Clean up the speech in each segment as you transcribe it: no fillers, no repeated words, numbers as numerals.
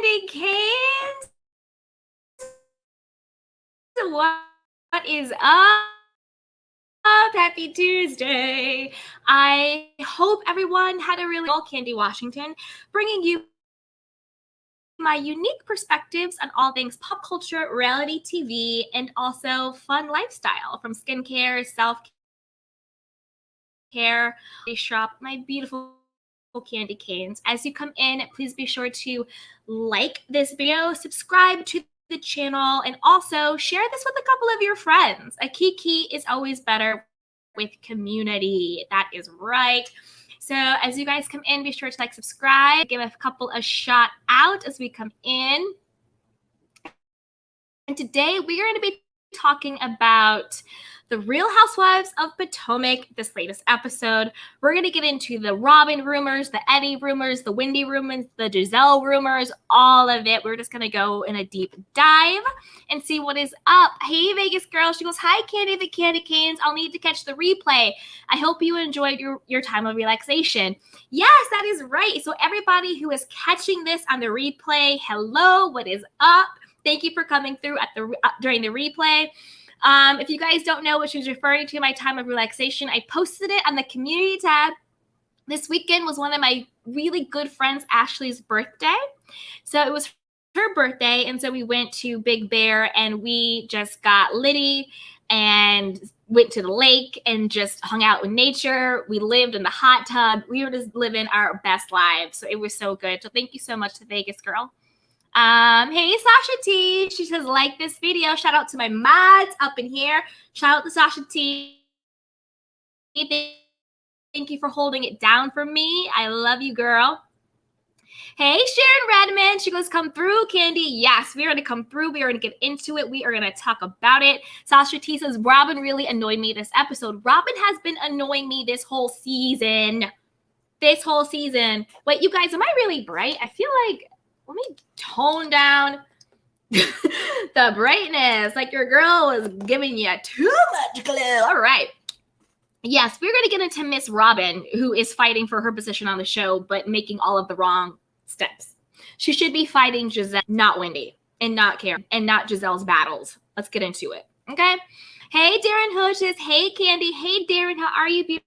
candy canes. What is up? Happy Tuesday. I hope everyone had a really well. Candy Washington, bringing you my unique perspectives on all things pop culture, reality TV, and also fun lifestyle, from skincare, self-care, shop, my beautiful candy canes. As you come in, please be sure to like this video, subscribe to the channel, and also share this with a couple of your friends. A kiki is always better with community. That is right. So as you guys come in, be sure to like, subscribe, give a couple a shout out as we come in. And today we are going to be talking about the Real Housewives of Potomac, this latest episode. We're going to get into the Robyn rumors, the Eddie rumors, the Wendy rumors, the Giselle rumors, all of it. We're just going to go in a deep dive and see what is up. Hey, Vegas girl. She goes, hi, Candy the Candy Canes. I'll need to catch the replay. I hope you enjoyed your time of relaxation. Yes, that is right. So everybody who is catching this on the replay, hello, what is up? Thank you for coming through at during the replay. If you guys don't know what she was referring to, my time of relaxation, I posted it on the community tab. This weekend was one of my really good friends, Ashley's birthday. So it was her birthday, and so we went to Big Bear, and we just got litty and went to the lake and just hung out with nature. We lived in the hot tub. We were just living our best lives. So it was so good. So thank you so much to Vegas girl. Hey, Sasha T. She says, like this video. Shout out to my mods up in here. Shout out to Sasha T. Thank you for holding it down for me. I love you, girl. Hey, Sharon Redmond. She goes, come through, Candy. Yes, we are going to come through. We are going to get into it. We are going to talk about it. Sasha T says, Robyn really annoyed me this episode. Robyn has been annoying me this whole season. Wait, you guys, am I really bright? I feel like, let me tone down the brightness. Like your girl was giving you too much glue. All right. Yes, we're going to get into Miss Robyn, who is fighting for her position on the show, but making all of the wrong steps. She should be fighting Giselle, not Wendy, and not Karen, and not Giselle's battles. Let's get into it. Okay. Hey, Darren Hood says, hey, Candy. Hey, Darren, how are you?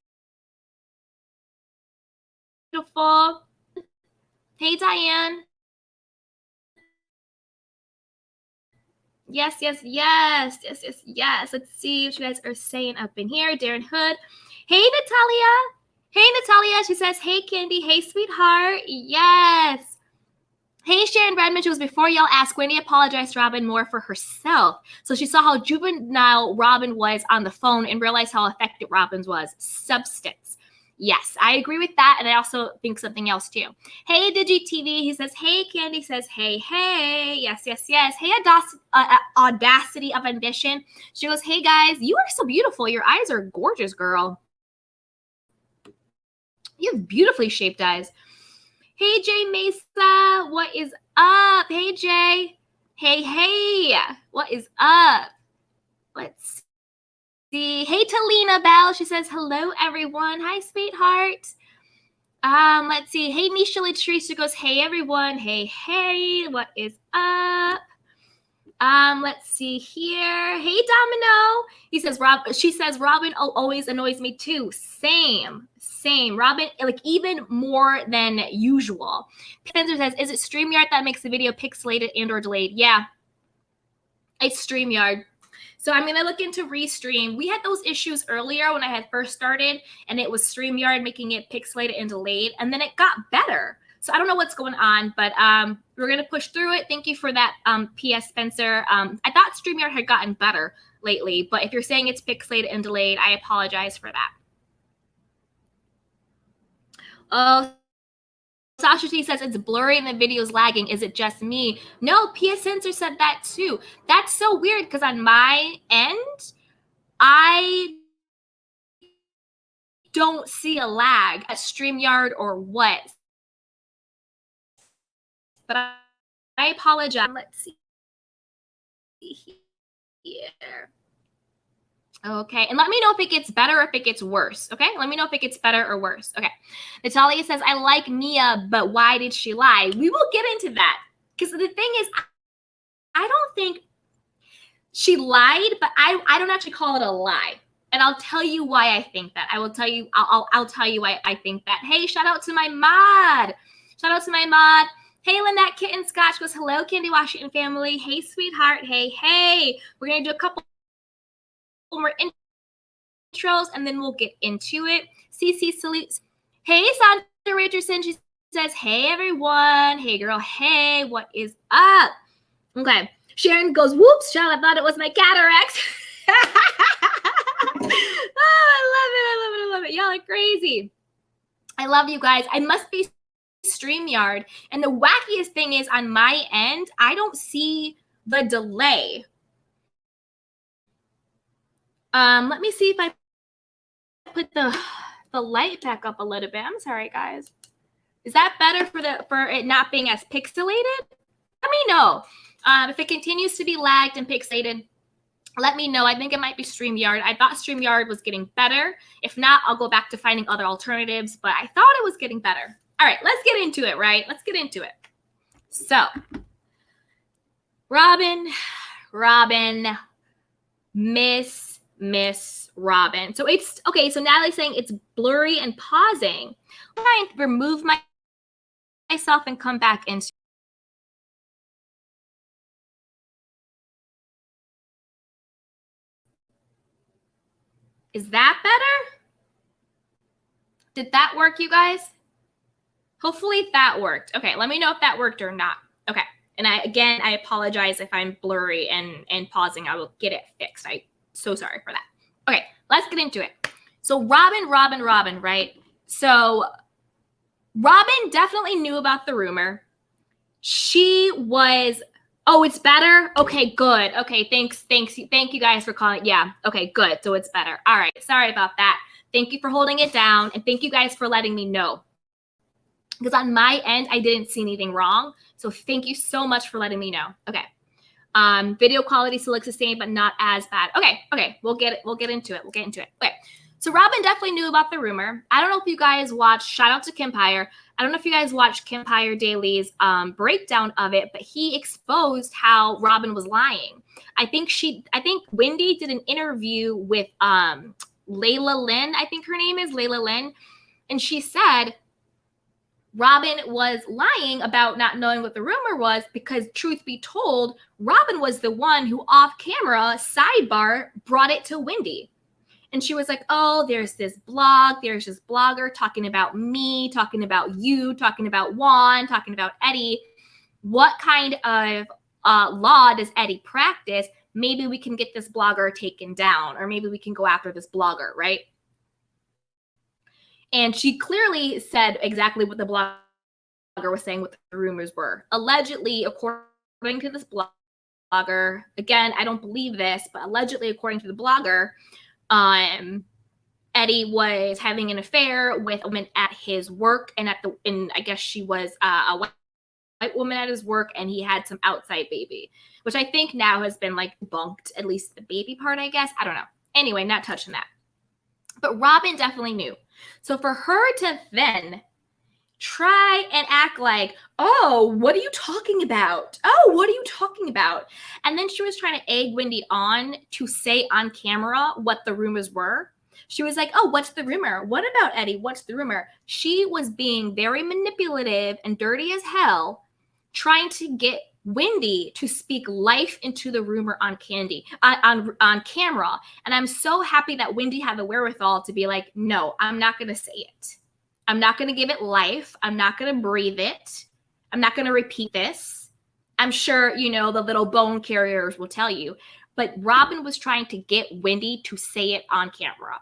Beautiful. Hey, Diane. Yes. Let's see what you guys are saying up in here. Darren Hood. Hey, Natalia. She says, hey, Candy. Hey, sweetheart. Yes. Hey, Sharon Redmond. She was before y'all asked, Wendy apologized to Robyn more for herself. So she saw how juvenile Robyn was on the phone and realized how effective Robyn's was. Substance. Yes, I agree with that, and I also think something else too. Hey, DigiTV, he says, hey, Candy says, hey. Yes. Hey, Audacity of Ambition. She goes, hey, guys, you are so beautiful. Your eyes are gorgeous, girl. You have beautifully shaped eyes. Hey, Jay Mesa, what is up? Hey, Jay. Hey, what is up? Let's see. Hey, Talina Bell. She says, hello, everyone. Hi, sweetheart. Let's see. Hey, Nisha Latrice. She goes, hey, everyone. Hey, what is up? Let's see here. Hey, Domino. She says, Robyn always annoys me too. Same. Robyn, like even more than usual. Spencer says, is it StreamYard that makes the video pixelated and or delayed? Yeah, it's StreamYard. So I'm going to look into Restream. We had those issues earlier when I had first started, and it was StreamYard making it pixelated and delayed, and then it got better. So I don't know what's going on, but we're going to push through it. Thank you for that, P.S. Spencer. I thought StreamYard had gotten better lately, but if you're saying it's pixelated and delayed, I apologize for that. Oh, Sasha T says it's blurry and the video's lagging. Is it just me? No, P.S. Sensor said that too. That's so weird because on my end, I don't see a lag at StreamYard or what. But I apologize. Let's see here. Okay, and let me know if it gets better or if it gets worse, okay? Let me know if it gets better or worse. Okay, Natalia says, I like Nia, but why did she lie? We will get into that. Because the thing is, I don't think she lied, but I don't actually call it a lie. And I'll tell you why I think that. I'll tell you why I think that. Hey, shout out to my mod. Shout out to my mod. Hey, Lynette Kitten Scotch goes, hello, Candy Washington family. Hey, sweetheart. Hey. We're going to do a couple more intros, and then we'll get into it. CC salutes. Hey, Sandra Richardson. She says, hey, everyone. Hey, girl. Hey, what is up? Okay. Sharon goes, whoops, Charlotte, I thought it was my cataracts. I love it. Y'all are crazy. I love you guys. I must be StreamYard. And the wackiest thing is, on my end, I don't see the delay. Let me see if I put the light back up a little bit. I'm sorry, guys. Is that better for it not being as pixelated? Let me know. If it continues to be lagged and pixelated, let me know. I think it might be StreamYard. I thought StreamYard was getting better. If not, I'll go back to finding other alternatives, but I thought it was getting better. All right, let's get into it, right? Let's get into it. So, Robyn, Miss Robyn. So it's, okay, so Natalie's saying it's blurry and pausing. I'm trying to remove myself and come back into. Is that better? Did that work, you guys? Hopefully that worked. Okay, let me know if that worked or not. Okay, and I apologize if I'm blurry and pausing. I will get it fixed. I'm so sorry for that. Okay, let's get into it. So Robyn, right? So Robyn definitely knew about the rumor. She was, oh, it's better? Okay, good. Okay, thanks. Thank you guys for calling. Yeah, okay, good. So it's better. All right, sorry about that. Thank you for holding it down, and thank you guys for letting me know. Because on my end, I didn't see anything wrong. So thank you so much for letting me know. Okay. Video quality still looks the same, but not as bad. Okay. We'll get into it. Okay. So Robyn definitely knew about the rumor. I don't know if you guys watched, shout out to Kimpire. I don't know if you guys watched Kimpire Daily's breakdown of it, but he exposed how Robyn was lying. I think Wendy did an interview with Layla Lynn, I think her name is Layla Lynn, and she said Robyn was lying about not knowing what the rumor was because, truth be told, Robyn was the one who off camera, sidebar, brought it to Wendy. And she was like, oh, there's this blogger talking about me, talking about you, talking about Juan, talking about Eddie. What kind of law does Eddie practice? Maybe we can get this blogger taken down, or maybe we can go after this blogger, right? And she clearly said exactly what the blogger was saying, what the rumors were. Allegedly, according to this blogger, again, I don't believe this, but allegedly, according to the blogger, Eddie was having an affair with a woman at his work, and I guess she was a white woman at his work, and he had some outside baby, which I think now has been like bunked, at least the baby part, I guess. I don't know. Anyway, not touching that. But Robyn definitely knew. So for her to then try and act like, oh, what are you talking about? Oh, what are you talking about? And then she was trying to egg Wendy on to say on camera what the rumors were. She was like, oh, what's the rumor? What about Eddie? What's the rumor? She was being very manipulative and dirty as hell, trying to get Wendy to speak life into the rumor on on camera. And I'm so happy that Wendy had the wherewithal to be like, no, I'm not going to say it. I'm not going to give it life. I'm not going to breathe it. I'm not going to repeat this. I'm sure, the little bone carriers will tell you. But Robyn was trying to get Wendy to say it on camera.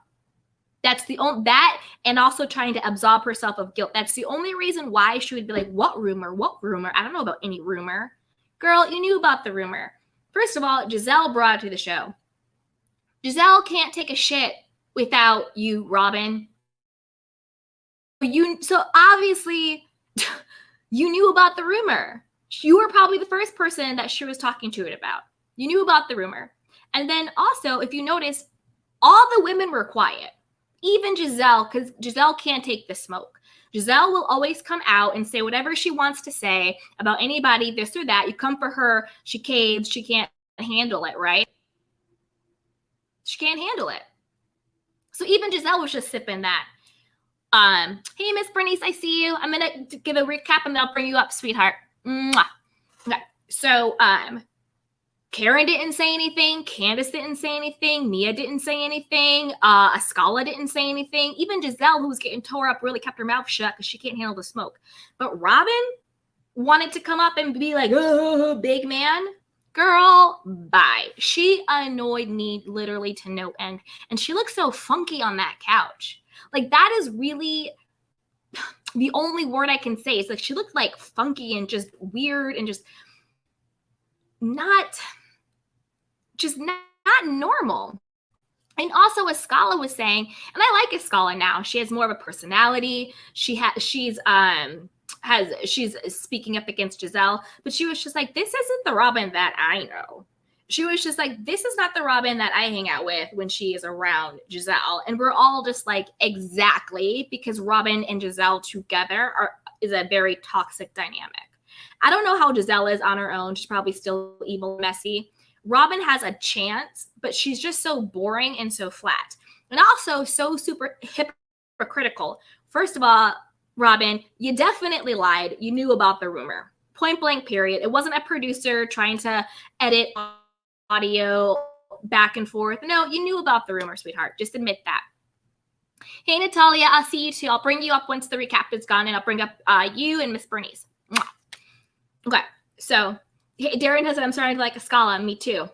That's that, and also trying to absolve herself of guilt. That's the only reason why she would be like, what rumor? What rumor? I don't know about any rumor. Girl, you knew about the rumor. First of all, Giselle brought it to the show. Giselle can't take a shit without you, Robyn. So obviously, you knew about the rumor. You were probably the first person that she was talking to it about. You knew about the rumor. And then also, if you notice, all the women were quiet. Even Giselle, because Giselle can't take the smoke. Giselle will always come out and say whatever she wants to say about anybody, this or that. You come for her, she caves, she can't handle it, right? She can't handle it. So even Giselle was just sipping that. Hey, Miss Bernice, I see you. I'm going to give a recap and then I'll bring you up, sweetheart. Mwah. Okay. So Karen didn't say anything. Candace didn't say anything. Mia didn't say anything. Ascala didn't say anything. Even Giselle, who was getting tore up, really kept her mouth shut because she can't handle the smoke. But Robyn wanted to come up and be like, oh, big man. Girl, bye. She annoyed me literally to no end. And she looked so funky on that couch. Like, that is really the only word I can say. It's like she looked like funky and just weird and just not normal. And also, as Scala was saying, and I like Scala now. She has more of a personality. She's speaking up against Giselle, but she was just like, this isn't the Robyn that I know. She was just like, this is not the Robyn that I hang out with when she is around Giselle. And we're all just like, exactly, because Robyn and Giselle together is a very toxic dynamic. I don't know how Giselle is on her own. She's probably still evil, messy. Robyn has a chance, but she's just so boring and so flat. And also so super hypocritical. First of all, Robyn, you definitely lied. You knew about the rumor. Point blank, period. It wasn't a producer trying to edit audio back and forth. No, you knew about the rumor, sweetheart. Just admit that. Hey, Natalia, I'll see you too. I'll bring you up once the recap is gone, and I'll bring up you and Miss Bernice. Mwah. Okay, so hey, Darren has, I'm starting to like a Scala. Me too.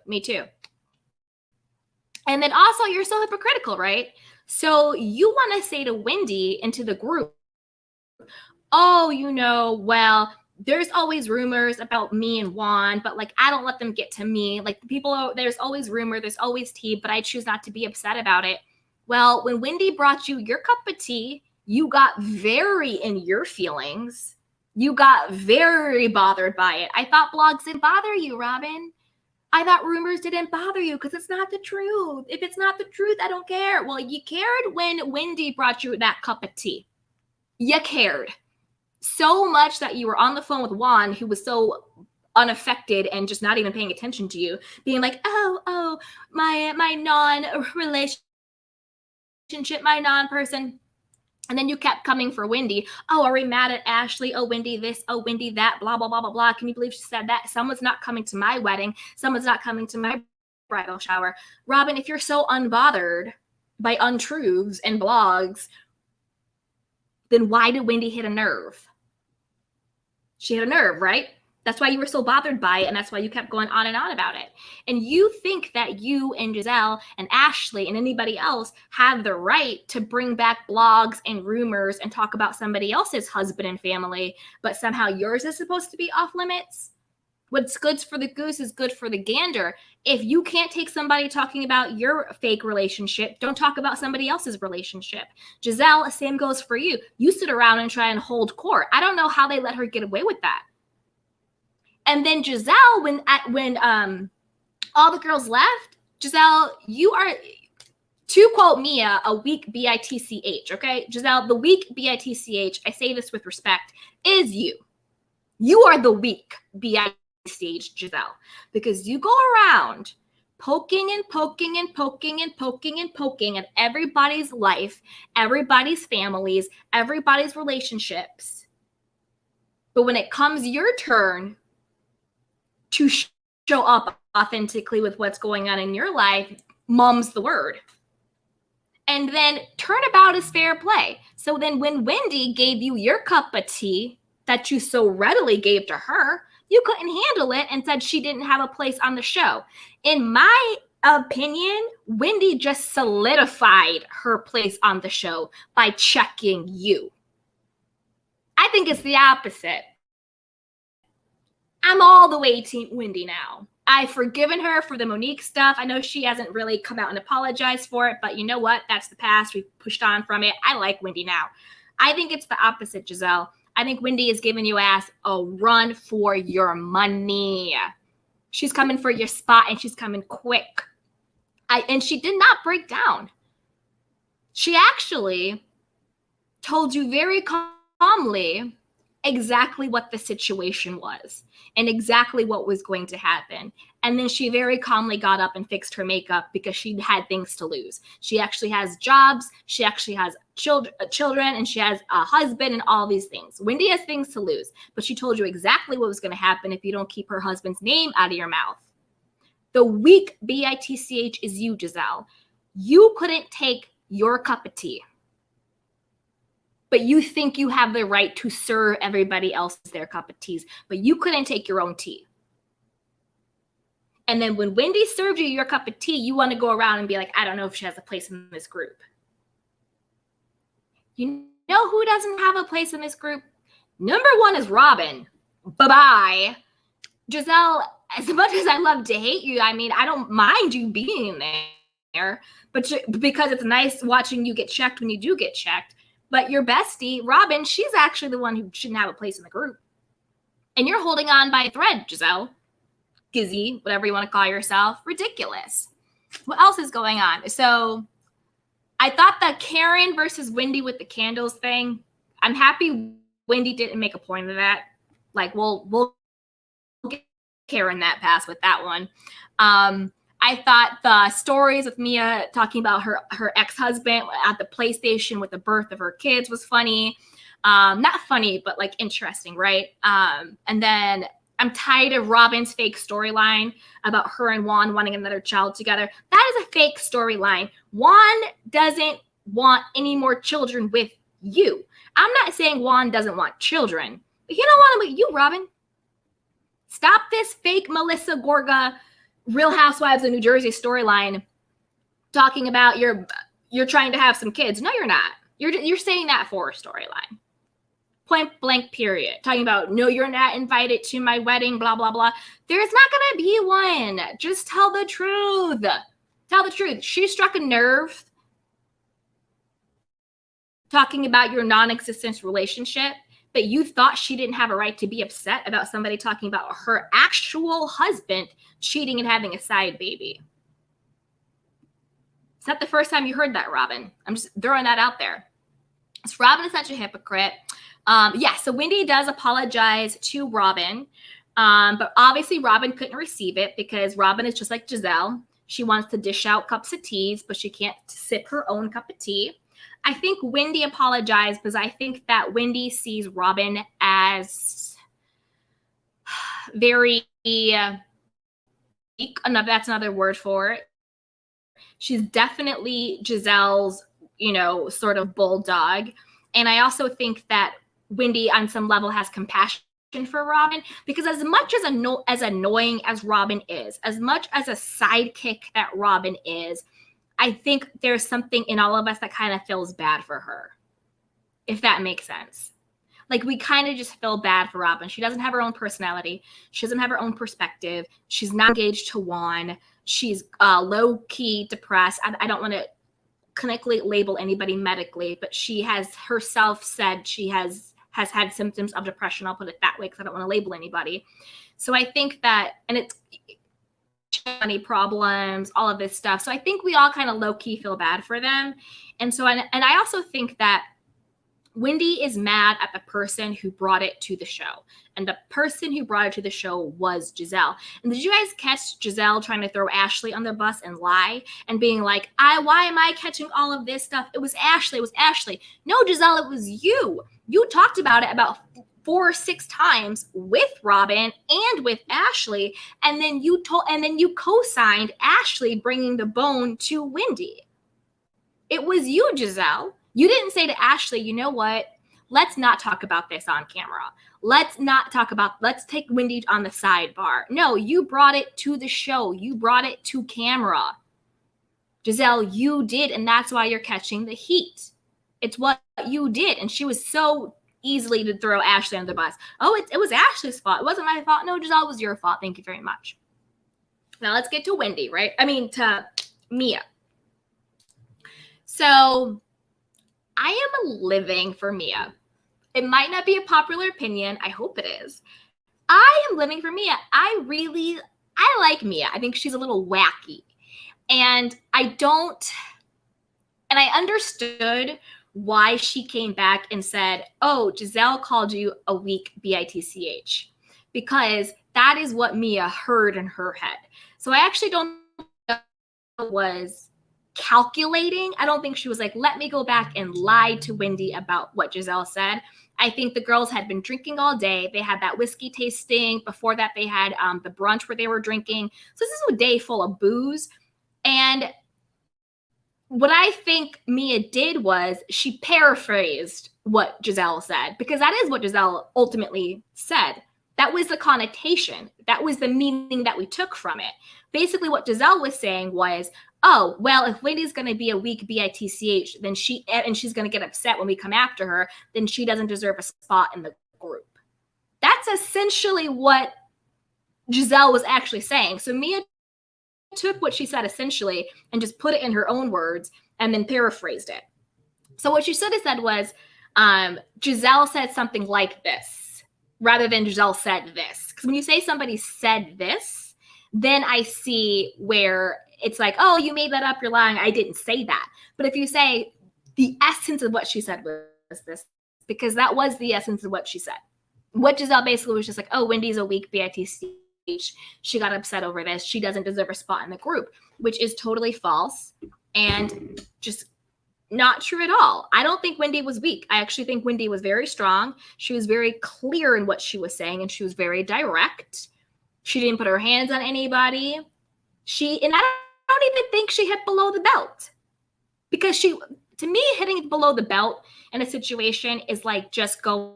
And then also, you're so hypocritical, right? So you want to say to Wendy and to the group, oh, well, there's always rumors about me and Juan, but like, I don't let them get to me. Like, there's always rumor, there's always tea, but I choose not to be upset about it. Well, when Wendy brought you your cup of tea, you got very in your feelings. You got very bothered by it. I thought blogs didn't bother you, Robyn. I thought rumors didn't bother you because it's not the truth. If it's not the truth, I don't care. Well, you cared when Wendy brought you that cup of tea. You cared so much that you were on the phone with Juan, who was so unaffected and just not even paying attention to you, being like, my non-relationship, my non-person. And then you kept coming for Wendy. Oh, are we mad at Ashley? Oh, Wendy this. Oh, Wendy that. Blah, blah, blah, blah, blah. Can you believe she said that? Someone's not coming to my wedding. Someone's not coming to my bridal shower. Robyn, if you're so unbothered by untruths and blogs, then why did Wendy hit a nerve? She hit a nerve, right? That's why you were so bothered by it, and that's why you kept going on and on about it. And you think that you and Giselle and Ashley and anybody else have the right to bring back blogs and rumors and talk about somebody else's husband and family, but somehow yours is supposed to be off limits? What's good for the goose is good for the gander. If you can't take somebody talking about your fake relationship, don't talk about somebody else's relationship. Giselle, same goes for you. You sit around and try and hold court. I don't know how they let her get away with that. And then Giselle, when all the girls left, Giselle, you are, to quote Mia, a weak bitch, okay? Giselle, the weak bitch, I say this with respect, is you. You are the weak bitch, Giselle, because you go around poking and poking and poking and poking and poking at everybody's life, everybody's families, everybody's relationships. But when it comes your turn to show up authentically with what's going on in your life, mum's the word. And then turnabout is fair play. So then when Wendy gave you your cup of tea that you so readily gave to her, you couldn't handle it and said she didn't have a place on the show. In my opinion, Wendy just solidified her place on the show by checking you. I think it's the opposite. I'm all the way Team Wendy now. I've forgiven her for the Monique stuff. I know she hasn't really come out and apologized for it, but you know what? That's the past. We've pushed on from it. I like Wendy now. I think it's the opposite, Giselle. I think Wendy is giving you ass a run for your money. She's coming for your spot, and she's coming quick. And she did not break down. She actually told you very calmly exactly what the situation was and exactly what was going to happen. And then she very calmly got up and fixed her makeup because she had things to lose. She actually has jobs, she actually has children, and she has a husband and all these things. Wendy has things to lose, but she told you exactly what was going to happen if you don't keep her husband's name out of your mouth. The weak bitch is you, Giselle. You couldn't take your cup of tea, but you think you have the right to serve everybody else their cup of teas, but you couldn't take your own tea. And then when Wendy served you your cup of tea, you want to go around and be like, I don't know if she has a place in this group. You know who doesn't have a place in this group? Number one is Robyn. Bye-bye. Giselle, as much as I love to hate you, I mean, I don't mind you being there, but because it's nice watching you get checked when you do get checked. But your bestie, Robyn, she's actually the one who shouldn't have a place in the group. And you're holding on by a thread, Giselle. Gizzy, whatever you want to call yourself. Ridiculous. What else is going on? So I thought that Karen versus Wendy with the candles thing, I'm happy Wendy didn't make a point of that. Like, we'll get Karen that pass with that one. I thought the stories with Mia talking about her ex-husband at the PlayStation with the birth of her kids was funny. Not funny, but like interesting, right? And then I'm tired of Robyn's fake storyline about her and Juan wanting another child together. That is a fake storyline. Juan doesn't want any more children with you. I'm not saying Juan doesn't want children, but he don't want them with you, Robyn. Stop this fake Melissa Gorga Real Housewives of New Jersey storyline talking about you're trying to have some kids. No, you're not. You're saying that for a storyline. Point blank period. Talking about, no, you're not invited to my wedding, blah, blah, blah. There's not going to be one. Just tell the truth. Tell the truth. She struck a nerve talking about your non-existent relationship, but you thought she didn't have a right to be upset about somebody talking about her actual husband cheating and having a side baby. It's not the first time you heard that, Robyn. I'm just throwing that out there. So Robyn is such a hypocrite. So Wendy does apologize to Robyn, but obviously Robyn couldn't receive it because Robyn is just like Giselle. She wants to dish out cups of teas, but she can't sip her own cup of tea. I think Wendy apologized because I think that Wendy sees Robyn as very weak. That's another word for it. She's definitely Giselle's, sort of bulldog. And I also think that Wendy on some level has compassion for Robyn because as much as annoying as Robyn is, as much as a sidekick that Robyn is, I think there's something in all of us that kind of feels bad for her, if that makes sense. Like we kind of just feel bad for Robyn. She doesn't have her own personality. She doesn't have her own perspective. She's not engaged to Juan. She's low-key depressed. I don't want to clinically label anybody medically, but she has herself said she has had symptoms of depression. I'll put it that way because I don't want to label anybody. So I think that, and it's money problems, all of this stuff. So I think we all kind of low-key feel bad for them. And so, and I also think that Wendy is mad at the person who brought it to the show. And the person who brought it to the show was Giselle. And did you guys catch Giselle trying to throw Ashley on the bus and lie and being like, why am I catching all of this stuff? It was Ashley. It was Ashley. No, Giselle, it was you. You talked about it about 4 or 6 times with Robyn and with Ashley. And then you co-signed Ashley bringing the bone to Wendy. It was you, Giselle. You didn't say to Ashley, you know what? Let's not talk about this on camera. Let's take Wendy on the sidebar. No, you brought it to the show. You brought it to camera. Giselle, you did, and that's why you're catching the heat. It's what you did. And she was so easily to throw Ashley under the bus. Oh, it was Ashley's fault. It wasn't my fault. No, Giselle, it was your fault. Thank you very much. Now let's get to Wendy, right? To Mia. So I am living for Mia. It might not be a popular opinion. I hope it is. I am living for Mia. I like Mia. I think she's a little wacky. And I understood why she came back and said, oh, Giselle called you a weak bitch, because that is what Mia heard in her head. So I actually don't think was calculating. I don't think she was like, let me go back and lie to Wendy about what Giselle said. I think the girls had been drinking all day. They had that whiskey tasting. Before that, they had the brunch where they were drinking. So this is a day full of booze. And what I think Mia did was she paraphrased what Giselle said, because that is what Giselle ultimately said. That was the connotation. That was the meaning that we took from it. Basically, what Giselle was saying was, oh, well, if Wendy's going to be a weak bitch, then she's going to get upset when we come after her, then she doesn't deserve a spot in the group. That's essentially what Giselle was actually saying. So Mia took what she said essentially and just put it in her own words and then paraphrased it. So what she should have said was, Giselle said something like this, rather than Giselle said this. Because when you say somebody said this, then I see where it's like, oh, you made that up, you're lying, I didn't say that. But if you say the essence of what she said was this, because that was the essence of what she said. What Giselle basically was just like, oh, Wendy's a weak bitch. She got upset over this. She doesn't deserve a spot in the group, which is totally false and just not true at all. I don't think Wendy was weak. I actually think Wendy was very strong. She was very clear in what she was saying, and she was very direct. She didn't put her hands on anybody. And I don't even think she hit below the belt, because to me, hitting below the belt in a situation is like just going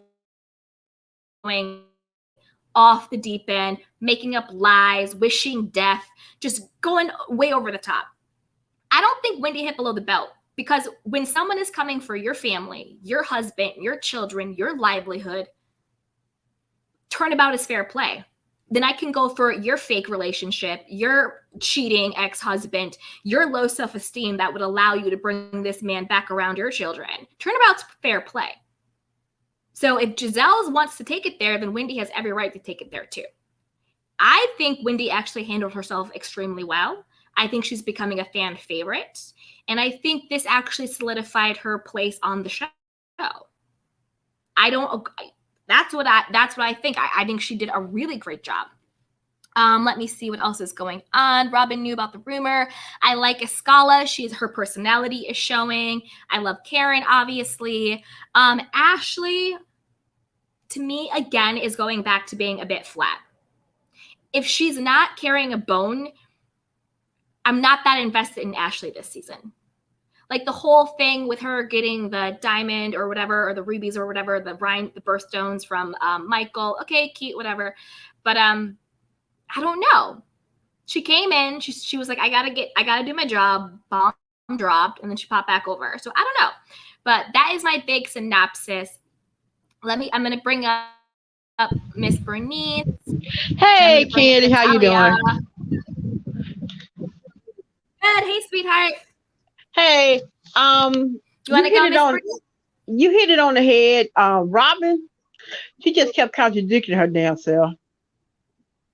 off the deep end, making up lies, wishing death, just going way over the top. I don't think Wendy hit below the belt, because when someone is coming for your family, your husband, your children, your livelihood, turnabout is fair play. Then I can go for your fake relationship, your cheating ex-husband, your low self-esteem that would allow you to bring this man back around your children. Turnabout's fair play. So if Giselle wants to take it there, then Wendy has every right to take it there too. I think Wendy actually handled herself extremely well. I think she's becoming a fan favorite. And I think this actually solidified her place on the show. That's what I think. I think she did a really great job. Let me see what else is going on. Robyn knew about the rumor. I like Escala. Her personality is showing. I love Karen, obviously. Ashley, to me, again, is going back to being a bit flat. If she's not carrying a bone, I'm not that invested in Ashley this season. Like the whole thing with her getting the diamond or whatever, or the rubies or whatever, the birthstones from Michael. Okay, cute, whatever. But I don't know. She came in, she was like, I gotta do my job, bomb dropped, and then she popped back over. So I don't know. But that is my big synopsis. I'm gonna bring up Miss Bernice. Hey Candy, how you doing? Good. Hey, sweetheart. Hey, you want to go, Miss Bernice? You hit it on the head. Robyn, she just kept contradicting her damn self.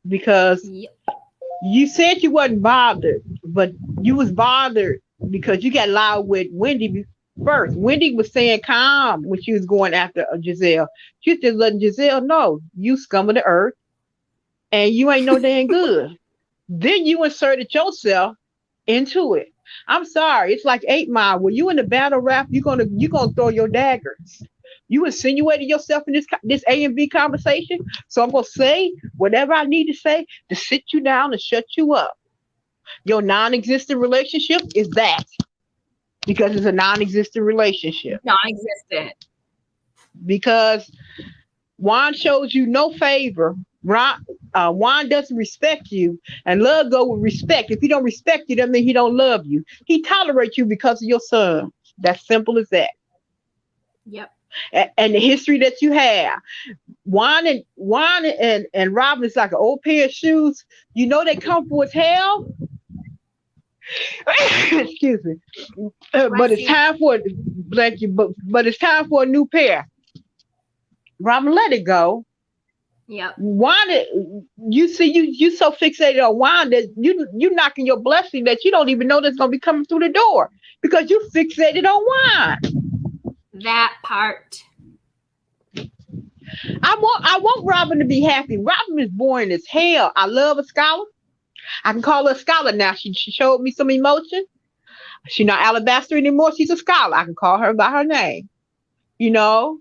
Because you said you wasn't bothered, but you was bothered because you got loud with Wendy first. Wendy was saying calm when she was going after Giselle. She was just letting Giselle know, you scum of the earth and you ain't no damn good. Then you inserted yourself into it. I'm sorry, it's like 8 Mile. When you in the battle rap, you're gonna throw your daggers. You insinuated yourself in this A and B conversation. So I'm going to say whatever I need to say to sit you down and shut you up. Your non-existent relationship is that. Because it's a non-existent relationship. Non-existent. Because Juan shows you no favor. Juan doesn't respect you. And love go with respect. If he don't respect you, that means he don't love you. He tolerates you because of your son. That's simple as that. Yep. And the history that you have. Juan and Robyn is like an old pair of shoes. You know they comfortable as hell. Excuse me. But it's time for but it's time for a new pair. Robyn, let it go. Yep. Juan, you see, you so fixated on Juan that you knocking your blessing that you don't even know that's gonna be coming through the door because you fixated on Juan. That part. I want Robyn to be happy. Robyn is boring as hell. I love a scholar. I can call her a scholar now. She showed me some emotion. She's not alabaster anymore. She's a scholar. I can call her by her name. You know?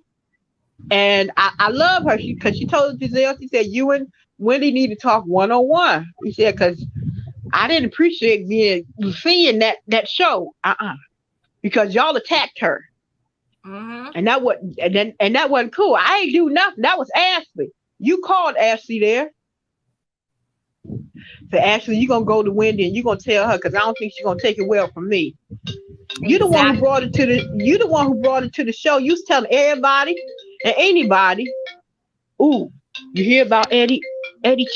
And I love her because she told Giselle, she said, you and Wendy need to talk one-on-one. She said, because I didn't appreciate seeing that show. Because y'all attacked her. Mm-hmm. And that wasn't cool. I ain't do nothing. That was Ashley. You called Ashley there. So Ashley, you gonna go to Wendy and you gonna tell her because I don't think she's gonna take it well from me. You the one who brought it to the show. You was telling everybody and anybody. Ooh, you hear about Eddie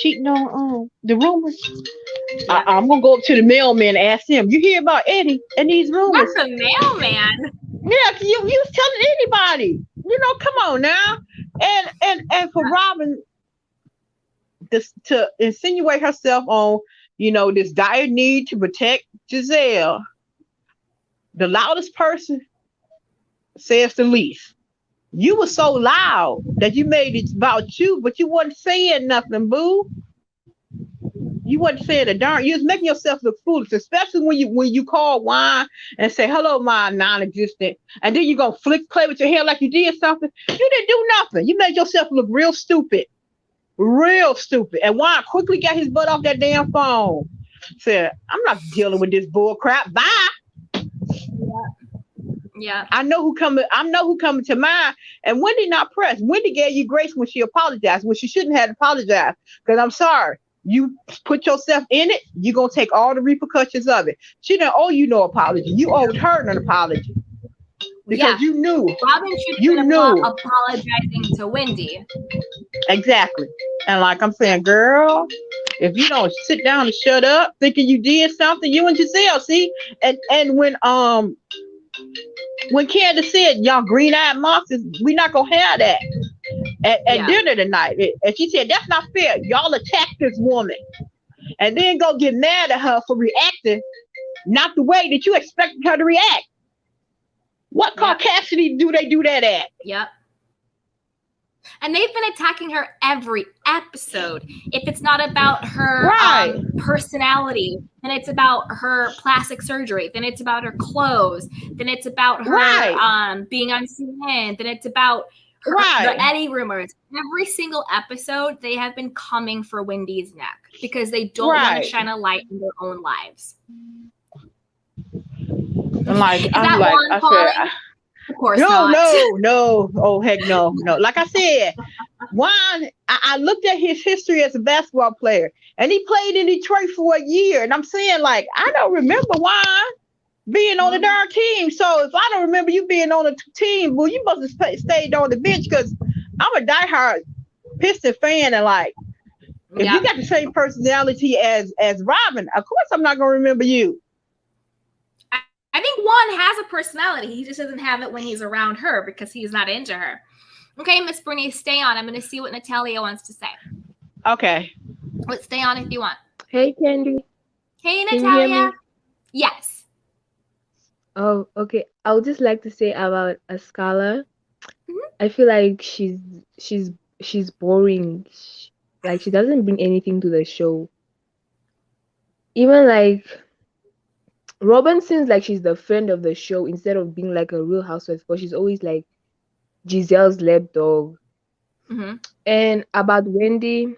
cheating on the rumors? Yeah. I'm gonna go up to the mailman and ask him. You hear about Eddie and these rumors? What's the mailman? Yeah, you was telling anybody. You know, come on now. And for Robyn to insinuate herself on, this dire need to protect Giselle, the loudest person says the least. You were so loud that you made it about you, but you wasn't saying nothing, boo. You wasn't saying a darn. You was making yourself look foolish, especially when you call Wine and say, hello, my non-existent, and then you gonna play with your hair like you did something. You didn't do nothing. You made yourself look real stupid. And Wine quickly got his butt off that damn phone. Said, I'm not dealing with this bull crap. Bye. Yeah. I know who coming to mind. And Wendy not pressed. Wendy gave you grace when she apologized, when she shouldn't have apologized. Because I'm sorry. You put yourself in it, you're going to take all the repercussions of it. She didn't owe you no apology. You owed her an apology. Because you knew. Robyn should have been apologizing to Wendy. Exactly. And like I'm saying, girl, if you don't sit down and shut up thinking you did something, you and Giselle, see? And when Candace said, y'all green-eyed monsters, we not going to have that. At dinner tonight. And she said, that's not fair. Y'all attacked this woman. And then go get mad at her for reacting not the way that you expected her to react. What caucasity do they do that at? Yep. And they've been attacking her every episode. If it's not about her personality, then it's about her plastic surgery. Then it's about her clothes. Then it's about her being on CNN. Then it's about the Eddie rumors. Every single episode, they have been coming for Wendy's neck because they don't want to shine a light in their own lives. Of course not. No. Oh, heck no. Like I said, Juan, I looked at his history as a basketball player, and he played in Detroit for a year. And I'm saying, like, I don't remember Juan being on the darn team. So if I don't remember you being on a team, well, you must have stayed on the bench because I'm a diehard Piston fan. And, like, if you got the same personality as Robyn, of course I'm not going to remember you. I think Juan has a personality. He just doesn't have it when he's around her because he's not into her. Okay, Miss Bernice, stay on. I'm going to see what Natalia wants to say. Okay. Let's stay on if you want. Hey, Candy. Hey, Natalia. Yes. Oh, okay. I would just like to say about Ascala. I feel like she's boring. Like, she doesn't bring anything to the show. Even like Robyn seems like she's the friend of the show instead of being like a real housewife, but she's always like Giselle's lapdog. And about Wendy,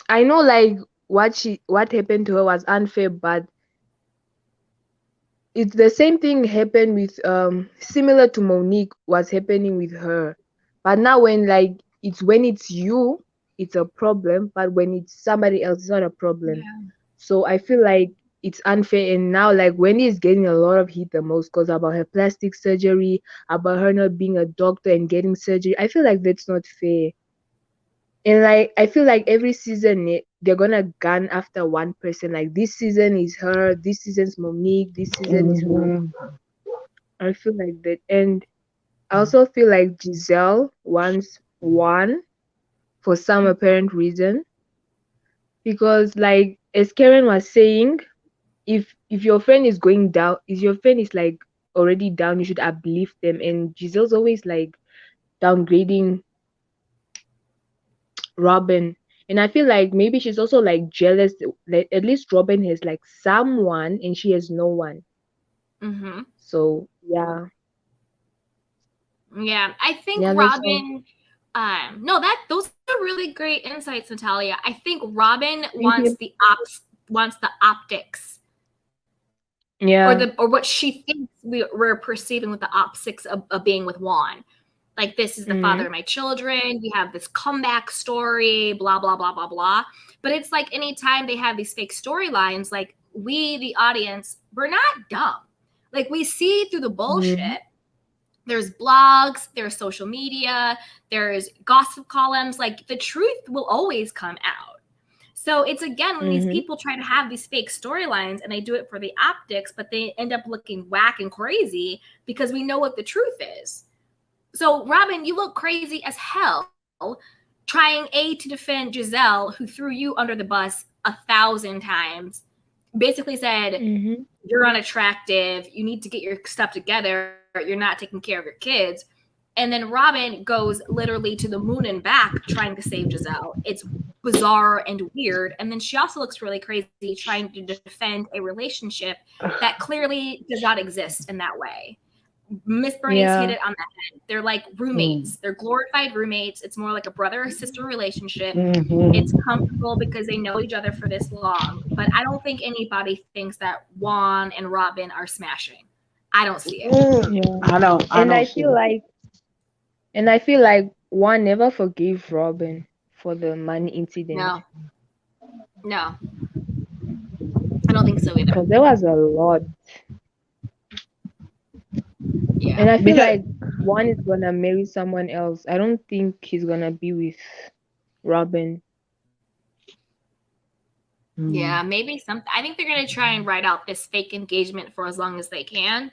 I know like what happened to her was unfair, but it's the same thing happened with similar to Monique was happening with her. But now when it's you, it's a problem, but when it's somebody else, it's not a problem. So I feel like it's unfair. And now like Wendy is getting a lot of heat the most because about her plastic surgery, about her not being a doctor and getting surgery. I feel like that's not fair. And like I feel like every season they're gonna gun after one person. Like this season is her, this season's Monique, this season is her. I feel like that. And I also feel like Giselle wants one for some apparent reason. Because like as Karen was saying, if your friend is going down, if your friend is like already down, you should uplift them. And Giselle's always like downgrading Robyn. And I feel like maybe she's also like jealous that at least Robyn has like someone and she has no one. Mm-hmm. So yeah. Yeah, I think Yeah, that's all. Robyn. No, those are really great insights, Natalia. I think Robyn Thank you. wants the optics, Yeah. or what she thinks we're perceiving with the optics of being with Juan. Like, this is the father of my children. We have this comeback story, blah, blah, blah, blah, blah. But it's like anytime they have these fake storylines, like, we, the audience, we're not dumb. Like, we see through the bullshit. There's blogs, there's social media, there's gossip columns. Like, the truth will always come out. So it's, again, when these people try to have these fake storylines and they do it for the optics, but they end up looking whack and crazy because we know what the truth is. So, Robyn, you look crazy as hell trying to defend Giselle, who threw you under the bus 1,000 times, basically said, you're unattractive, you need to get your stuff together, you're not taking care of your kids. And then Robyn goes literally to the moon and back trying to save Giselle. It's bizarre and weird. And then she also looks really crazy trying to defend a relationship that clearly does not exist in that way. Miss Bernice hit it on the head. They're like roommates. They're glorified roommates. It's more like a brother or sister relationship. It's comfortable because they know each other for this long. But I don't think anybody thinks that Juan and Robyn are smashing. I don't see it. I don't. And I feel like Juan never forgave Robyn for the money incident. No, I don't think so either. Because there was a lot. Yeah. And I feel like Juan is gonna marry someone else. I don't think he's gonna be with Robyn. Yeah, maybe I think they're gonna try and ride out this fake engagement for as long as they can,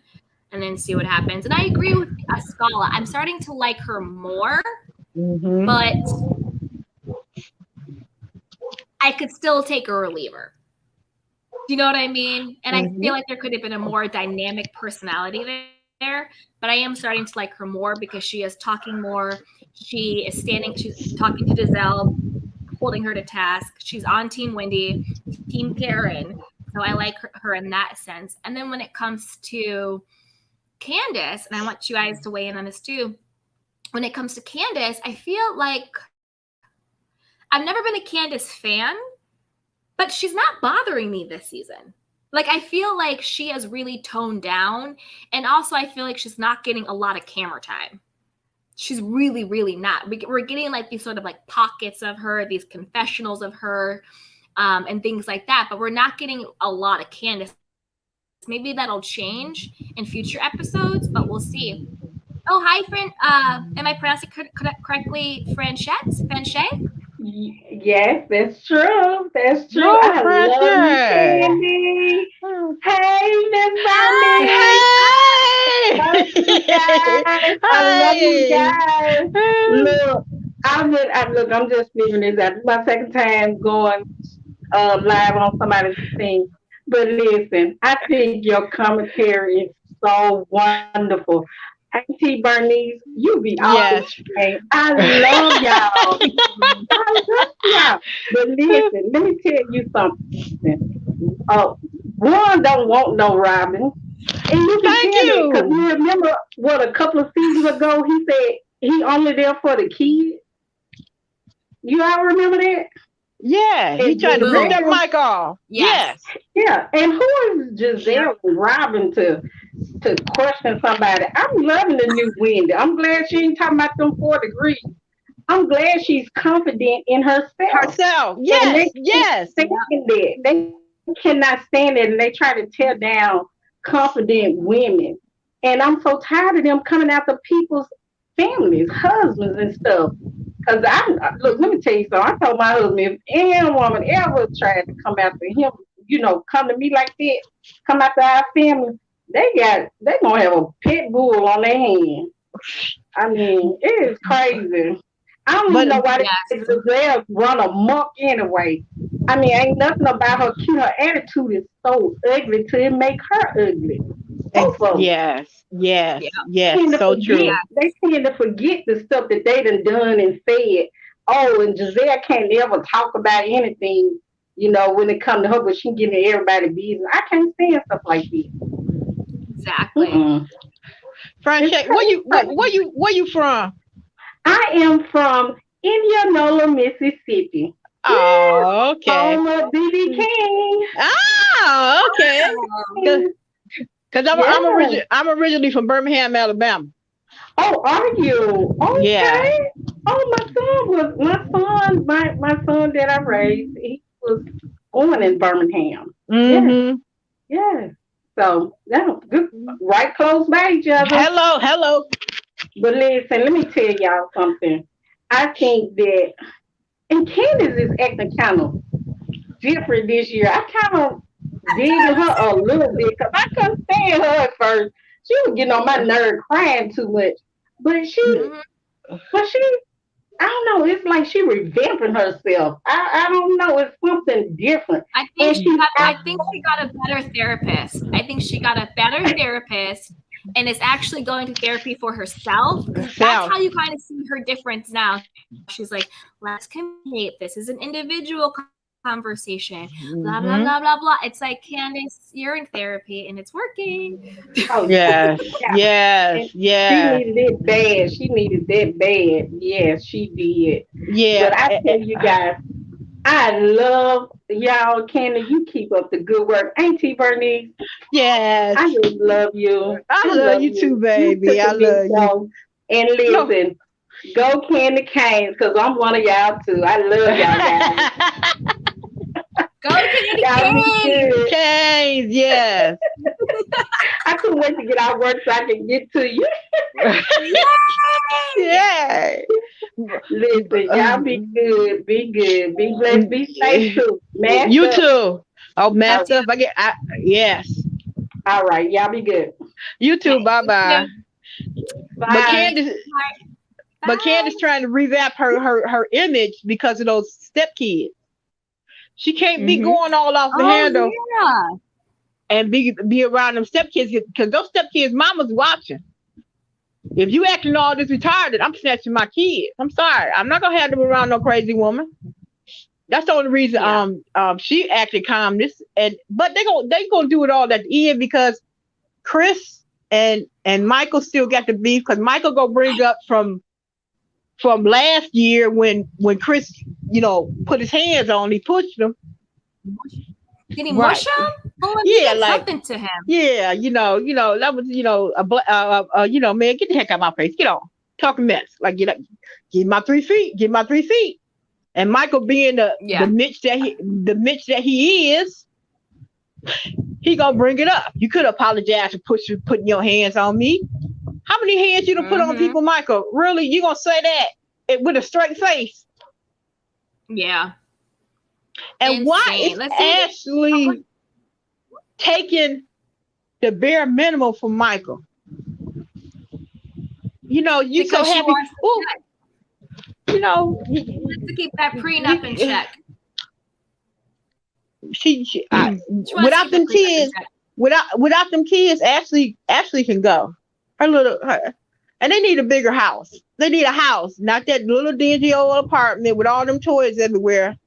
and then see what happens. And I agree with Scala. I'm starting to like her more, but I could still take her or leave her. Do you know what I mean? And I feel like there could have been a more dynamic personality there, but I am starting to like her more because she is talking more. She's talking to Giselle, holding her to task. She's on Team Wendy, Team Karen. So I like her in that sense. And then when it comes to Candace, and I want you guys to weigh in on this too. When it comes to Candace, I feel like I've never been a Candace fan, but she's not bothering me this season. Like, I feel like she has really toned down. And also I feel like she's not getting a lot of camera time. She's really, really not. We're getting like these sort of like pockets of her, these confessionals of her, and things like that. But we're not getting a lot of Candace. Maybe that'll change in future episodes, but we'll see. Oh, hi, friend. Am I pronouncing correctly, Franchette? Yes, that's true. That's true. No, I love you, Franchette. Candy. Hey, Miss Hey! Love you guys. I love you guys. Look, I'm just leaving this out. This is my second time going live on somebody's thing. But listen, I think your commentary is so wonderful. Auntie Bernice, you be off the chain. I love y'all. I love y'all. But listen, let me tell you something. One don't want no Robyn. And you can tell it because you remember what a couple of seasons ago he said he only there for the kids. You all remember that? Yeah, he tried to bring that mic off. Yes. Yeah, and who is Giselle and Robyn to question somebody? I'm loving the new Wendy. I'm glad she ain't talking about them 4 degrees. I'm glad she's confident in herself. Yes, They cannot stand it, and they try to tear down confident women. And I'm so tired of them coming after people's families, husbands, and stuff. Because look, let me tell you something. I told my husband, if any woman ever tried to come after him, come to me like that, come after our family, they gonna have a pit bull on their hand. I mean, it is crazy. I don't even know why they run amok anyway. I mean, ain't nothing about her cute. Her attitude is so ugly till it make her ugly. Both of them. Yes. Yeah. So true. They tend to forget the stuff that they done and said. Oh, and Giselle can't ever talk about anything, when it comes to her, but she giving everybody business. I can't stand stuff like this. Exactly. Franchette, where you from? I am from Indianola, Mississippi. Oh, okay. Home of BB King. Oh, okay. Because I'm originally from Birmingham, Alabama. Oh, are you? Okay. Yeah. Oh, my son that I raised, he was born in Birmingham. Mm-hmm. Yeah. So that's good, right close by each other. Hello. But listen, let me tell y'all something. I think that, and Candace is acting kind of different this year. I kind of digging her a little bit because I couldn't stand her at first. She was getting on my nerve, crying too much. But she, I don't know. It's like she revamping herself. I don't know. It's something different. I think she got a better therapist. I think she got a better therapist and is actually going to therapy for herself. That's how you kind of see her difference now. She's like, let's communicate. This is an individual conversation. Blah, blah, blah, blah, blah. It's like, Candace, you're in therapy and it's working. Oh, yes. She needed it bad. She needed that bad. Yes, she did. Yeah. But I tell you guys, I love y'all. Candace, you keep up the good work. Ain't T. Bernice? Yes. I just love you. I love you too, baby. I love you. And listen, go Candy Canes, because I'm one of y'all too. I love y'all guys. Go Candy Canes, yes. I couldn't wait to get out of work so I can get to you. Yeah. Listen, y'all be good, be blessed, be safe too. Master. You too. Oh, master. Yes. All right, y'all be good. You too. Bye. Bye. But Candace trying to revamp her image because of those stepkids. She can't be going all off the handle and be around them stepkids because those stepkids' mama's watching. If you acting all this retarded, I'm snatching my kids. I'm sorry. I'm not gonna have them around no crazy woman. That's the only reason she acted calm. But they gonna do it all at the end because Chris and Michael still got the beef because Michael gonna bring up from last year when Chris, put his hands on, he pushed him. Did he mush him? Oh, something to him. Yeah, that was, man, get the heck out of my face. Get on. Talking mess. Like, get my 3 feet. Get my 3 feet. And Michael being the Mitch that he is, he gonna bring it up. You could apologize for putting your hands on me. How many hands you done put on people, Michael? Really? You gonna say that with a straight face? Yeah. And insane. Why is Ashley taking the bare minimum from Michael? You because so happy. She wants to keep that prenup in check. Without them kids, without them kids, Ashley can go. And they need a bigger house. They need a house, not that little dingy old apartment with all them toys everywhere.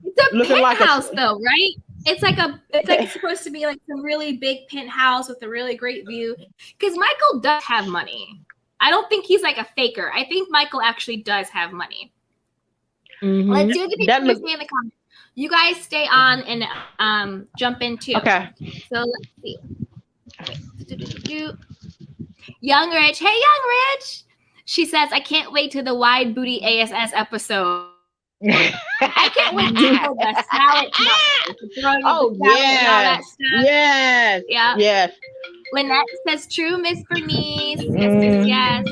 It's a penthouse, though, right? It's supposed to be like some really big penthouse with a really great view. Because Michael does have money. I don't think he's like a faker. I think Michael actually does have money. Mm-hmm. Let's do the people stay in the comments. You guys stay on and jump in too. Okay. So let's see. Young Rich. Hey, Young Rich. She says, I can't wait to the wide booty ASS episode. I can't wait to the salad. Oh, yeah. Yes. Yeah. Yes. Lynette says, true, Miss Bernice. Yes.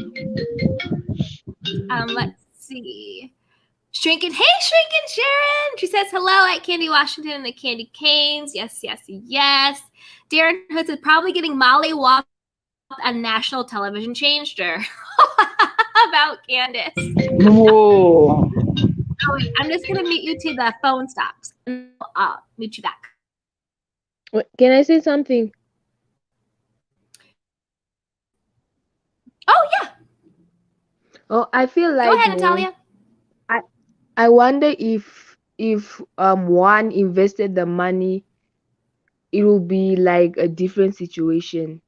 Let's see. Shrinking. Hey, Shrinking Sharon. She says, hello at Candy Washington and the Candy Canes. Yes. Darren Hood is probably getting Molly Walk on national television changed her. About Candace. Whoa. Oh, wait, I'm just going to mute you till the phone stops. I'll mute you back. Can I say something? Oh yeah, Oh, I feel go like ahead, no. Natalia. I wonder if one invested the money, it will be like a different situation.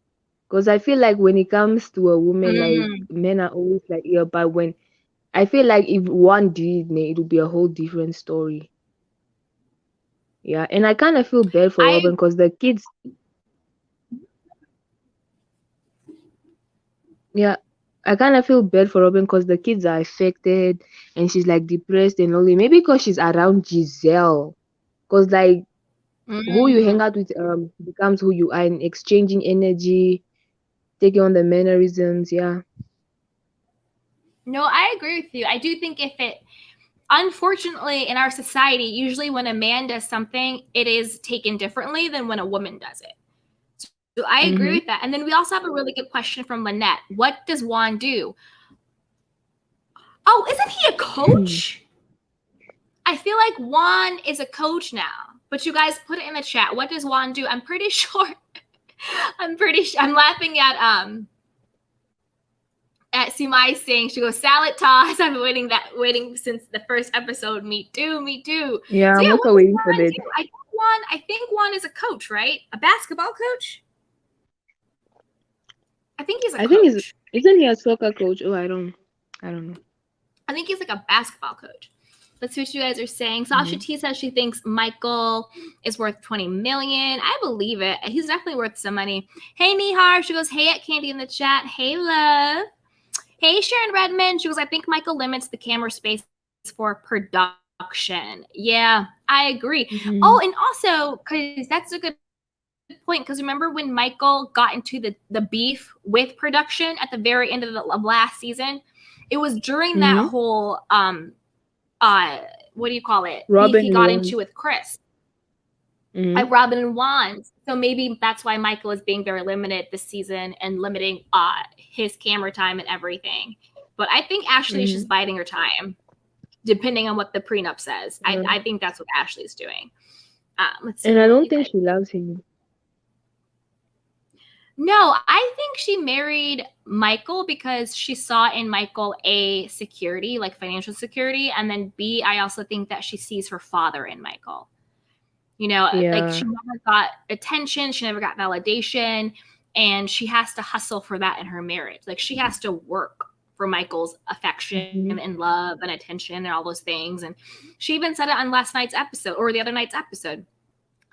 Because I feel like when it comes to a woman, like Mm. men are always like, yeah, but when I feel like if one did it, it will be a whole different story. Yeah, and I kind of feel bad for I Robyn because the kids, yeah, I kind of feel bad for Robyn because the kids are affected and she's like depressed and only maybe because she's around Giselle. Because like who you hang mm. out with becomes who you are in exchanging energy, taking on the mannerisms. Yeah. No, I agree with you. I do think if it, unfortunately, in our society, usually when a man does something, it is taken differently than when a woman does it. So I agree Mm-hmm. with that. And then we also have a really good question from Lynette. What does Juan do? Oh, isn't he a coach? I feel like Juan is a coach now. But you guys put it in the chat. What does Juan do? I'm pretty sure. I'm laughing at Sumai saying, she goes, salad toss. I've been waiting since the first episode. Me too, me too. Yeah, So I'm yeah, what also does waiting for Juan that. do? I think Juan is a coach, right? A basketball coach? I think he's a I think he's coach. isn't he a soccer coach? Oh, I don't know. I think he's like a basketball coach. Let's see what you guys are saying. Sasha Mhm. T says she thinks Michael is worth 20 million. I believe it. He's definitely worth some money. Hey Nihar, she goes, hey at Candy in the chat. Hey love. Hey Sharon Redmond, she goes, I think Michael limits the camera space for production. Yeah, I agree. Mhm. Oh, and also, because that's a good point, because remember when Michael got into the beef with production at the very end of the last season? It was during that Mhm. whole what do you call it, beef Robyn he and got Juan. into with Chris at Mhm. Robyn and Juan. So maybe that's why Michael is being very limited this season and limiting his camera time and everything. But I think Ashley is just Mhm. biding her time, depending on what the prenup says. Yeah. I think that's what Ashley's doing. Let's see And I what don't you think guys. she loves him. No, I think she married Michael because she saw in Michael A, security, like financial security, and then B, I also think that she sees her father in Michael. You know, like she Yeah. never got attention, she never got validation, and she has to hustle for that in her marriage. Like she has to work for Michael's affection Mhm. and love and attention and all those things. And she even said it on last night's episode or the other night's episode.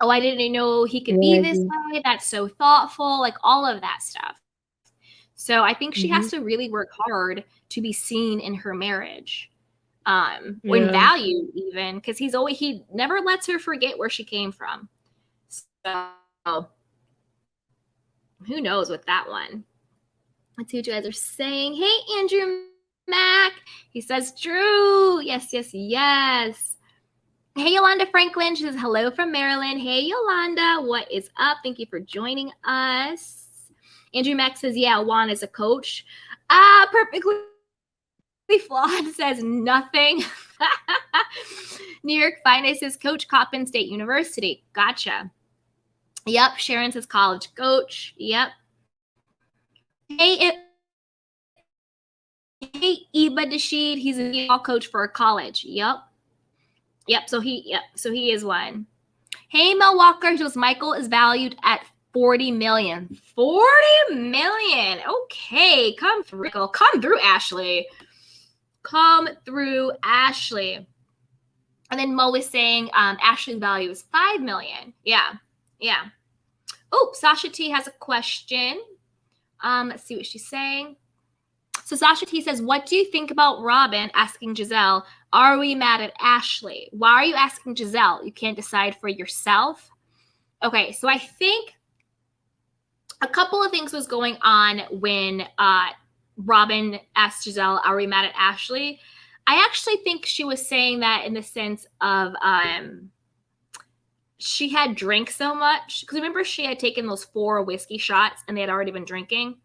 Oh, I didn't know he could Yeah, be I this do. way. That's so thoughtful, like all of that stuff. So I think she has Mhm. to really work hard to be seen in her marriage. When Yeah. valued even, because he never lets her forget where she came from. So who knows with that one. Let's see what you guys are saying. Hey, Andrew Mack. He says, Drew. Yes, yes, yes. Hey, Yolanda Franklin. She says, hello from Maryland. Hey, Yolanda. What is up? Thank you for joining us. Andrew Mack says, yeah, Juan is a coach. Perfectly flawed says nothing. New York Finest says Coach Coppin State University. Gotcha. Yep. Sharon says college coach. Yep. Hey, Iba Dashid. He's a baseball coach for a college. Yep. So he is one. Hey, Mel Walker. He goes, Michael is valued at 40 million. 40 million. Okay. Come through. Come through, Ashley. Come through, Ashley. And then Mo is saying Ashley's value is 5 million. Yeah. Oh, Sasha T has a question. Let's see what she's saying. So Sasha T says, what do you think about Robyn asking Giselle, are we mad at Ashley? Why are you asking Giselle? You can't decide for yourself? Okay, so I think a couple of things was going on when Robyn asked Giselle, are we mad at Ashley? I actually think she was saying that in the sense of she had drank so much. Because remember, she had taken those 4 whiskey shots and they had already been drinking.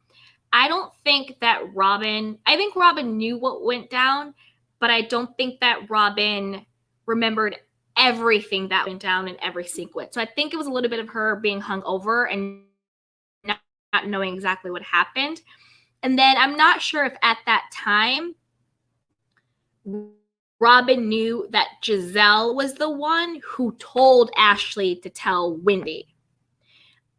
I don't think that I think Robyn knew what went down, but I don't think that Robyn remembered everything that went down in every sequence. So I think it was a little bit of her being hungover and not knowing exactly what happened. And then I'm not sure if at that time Robyn knew that Giselle was the one who told Ashley to tell Wendy.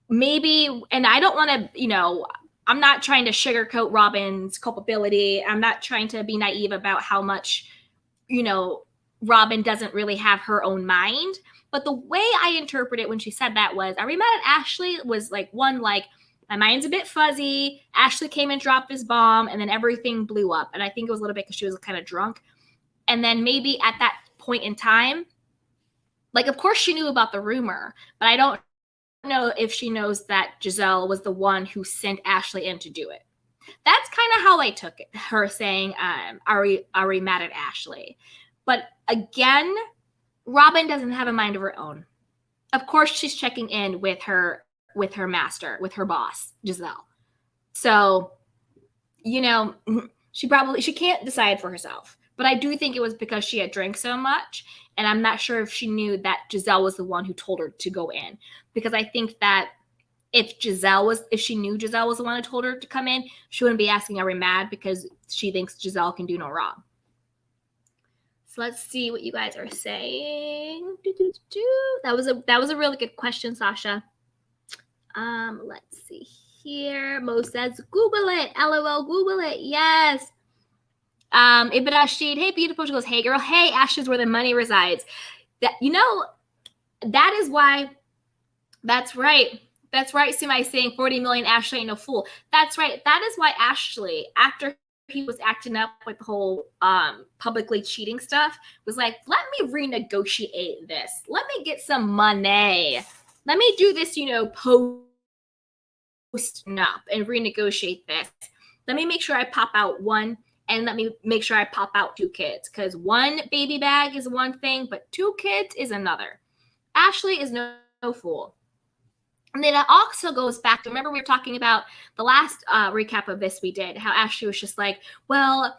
Maybe, and I don't want to, I'm not trying to sugarcoat Robyn's culpability. I'm not trying to be naive about how much, Robyn doesn't really have her own mind. But the way I interpret it when she said that was, are we mad at Ashley? Was like, my mind's a bit fuzzy. Ashley came and dropped this bomb, and then everything blew up. And I think it was a little bit because she was kind of drunk. And then maybe at that point in time, like, of course she knew about the rumor, but I don't know if she knows that Giselle was the one who sent Ashley in to do it. That's kind of how I took it. Her saying, are we mad at Ashley? But again, Robyn doesn't have a mind of her own. Of course, she's checking in with her master, with her boss, Giselle. So, she can't decide for herself. But I do think it was because she had drank so much. And I'm not sure if she knew that Giselle was the one who told her to go in. Because I think that if she knew Giselle was the one who told her to come in, she wouldn't be asking, are we mad? Because she thinks Giselle can do no wrong. So let's see what you guys are saying. That was a really good question, Sasha. Let's see here. Mo says, Google it. LOL, Google it. Yes. Ibn Rashid, hey, beautiful. She goes, hey, girl. Hey, Ashley's where the money resides. That is why. That's right. That's right. Sumi saying 40 million. Ashley ain't no fool. That's right. That is why Ashley, after he was acting up with the whole publicly cheating stuff, was like, let me renegotiate this. Let me get some money. Let me do this, post up and renegotiate this. Let me make sure I pop out one, and let me make sure I pop out 2 kids, because one baby bag is one thing, but 2 kids is another. Ashley is no fool. And then it also goes back to, remember we were talking about the last recap of this we did, how Ashley was just like, well,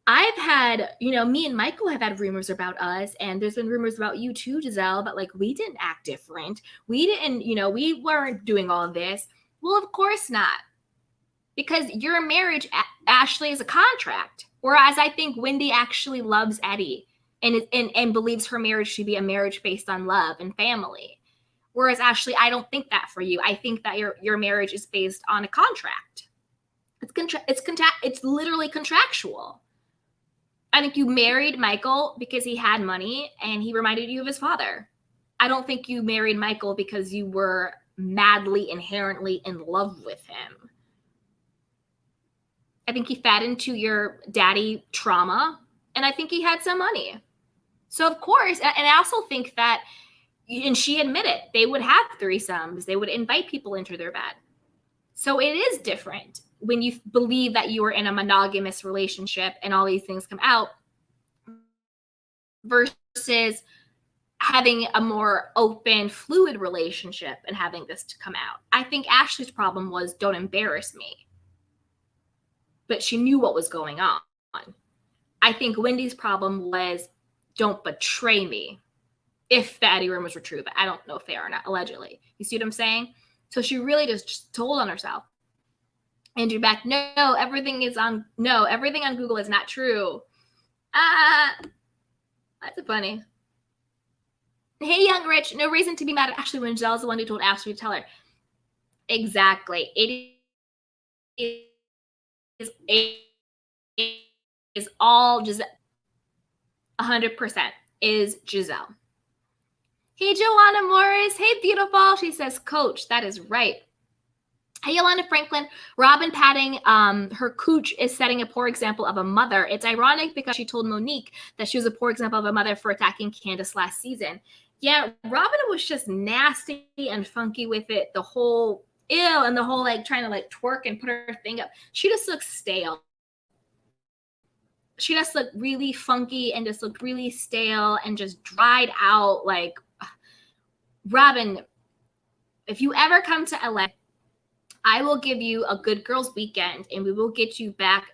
I've had, me and Michael have had rumors about us, and there's been rumors about you too, Giselle, but like, we didn't act different. We didn't, we weren't doing all of this. Well, of course not. Because your marriage, Ashley, is a contract. Whereas I think Wendy actually loves Eddie and believes her marriage should be a marriage based on love and family. Whereas Ashley, I don't think that for you. I think that your marriage is based on a contract. It's literally contractual. I think you married Michael because he had money and he reminded you of his father. I don't think you married Michael because you were madly, inherently in love with him. I think he fed into your daddy trauma, and I think he had some money. So of course, and I also think that, and she admitted, they would have threesomes. They would invite people into their bed. So it is different when you believe that you are in a monogamous relationship and all these things come out versus having a more open, fluid relationship and having this to come out. I think Ashley's problem was, don't embarrass me. But she knew what was going on. I think Wendy's problem was, don't betray me. If the Eddie rumors were true, but I don't know if they are or not, allegedly. You see what I'm saying? So she really just told on herself. Andrew back, everything on Google is not true. That's funny. Hey, Young Rich, no reason to be mad at Ashley when Giselle's the one who told Ashley to tell her. Exactly. It is all Giselle. 100% is Giselle. Hey, Joanna Morris. Hey, beautiful. She says, Coach, that is right. Hey, Yolanda Franklin. Robyn patting her cooch is setting a poor example of a mother. It's ironic because she told Monique that she was a poor example of a mother for attacking Candace last season. Yeah, Robyn was just nasty and funky with it. The whole and the whole trying to twerk and put her thing up. She just looks stale. She just looked really funky and just looked really stale and just dried out. Robyn, if you ever come to LA, I will give you a good girls weekend and we will get you back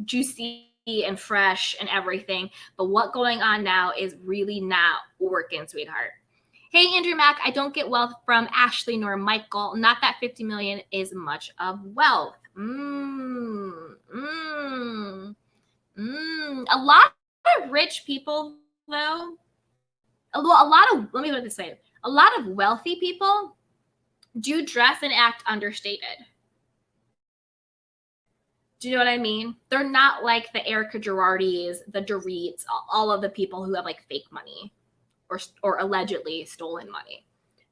juicy and fresh and everything. But what's going on now is really not working, sweetheart. Hey, Andrew Mack, I don't get wealth from Ashley nor Michael. Not that 50 million is much of wealth. A lot of rich people, though, let me put it this way, a lot of wealthy people do dress and act understated. Do you know what I mean? They're not like the Erica Girardis, the Doreets, all of the people who have like fake money or allegedly stolen money.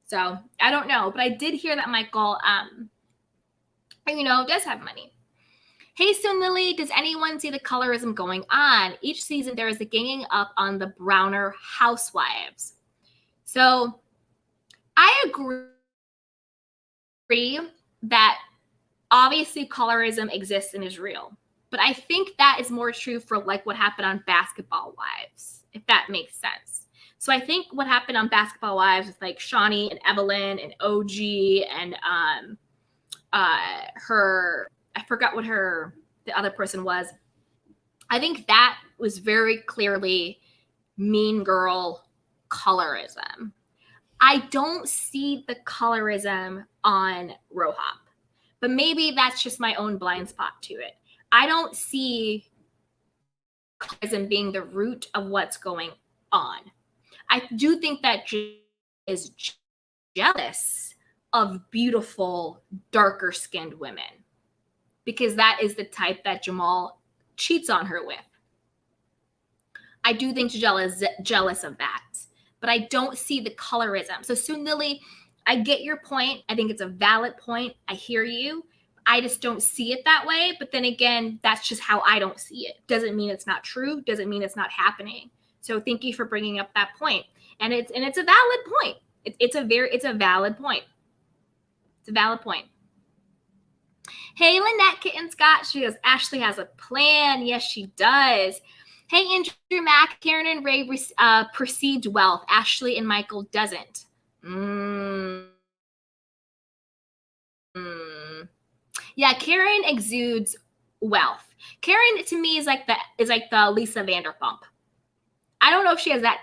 So I don't know, but I did hear that Michael, does have money. Hey, Soon Lily, does anyone see the colorism going on? Each season there is a ganging up on the browner housewives. So I agree that obviously colorism exists and is real, but I think that is more true for like what happened on Basketball Wives, if that makes sense. So I think what happened on Basketball Wives with like Shawnee and Evelyn and OG and I forgot what the other person was. I think that was very clearly mean girl colorism. I don't see the colorism on Rohop, but maybe that's just my own blind spot to it. I don't see colorism being the root of what's going on. I do think that Giselle is jealous of beautiful, darker skinned women because that is the type that Jamal cheats on her with. I do think Giselle is jealous of that, but I don't see the colorism. So Soon Lily, I get your point. I think it's a valid point. I hear you. I just don't see it that way. But then again, that's just how I don't see it. Doesn't mean it's not true. Doesn't mean it's not happening. So thank you for bringing up that point. And it's a valid point. It's a valid point. It's a valid point. Hey, Lynette Kitten Scott. She goes, Ashley has a plan. Yes, she does. Hey, Andrew Mack, Karen and Ray perceived wealth. Ashley and Michael doesn't. Yeah, Karen exudes wealth. Karen to me is like the Lisa Vanderpump. I don't know if she has that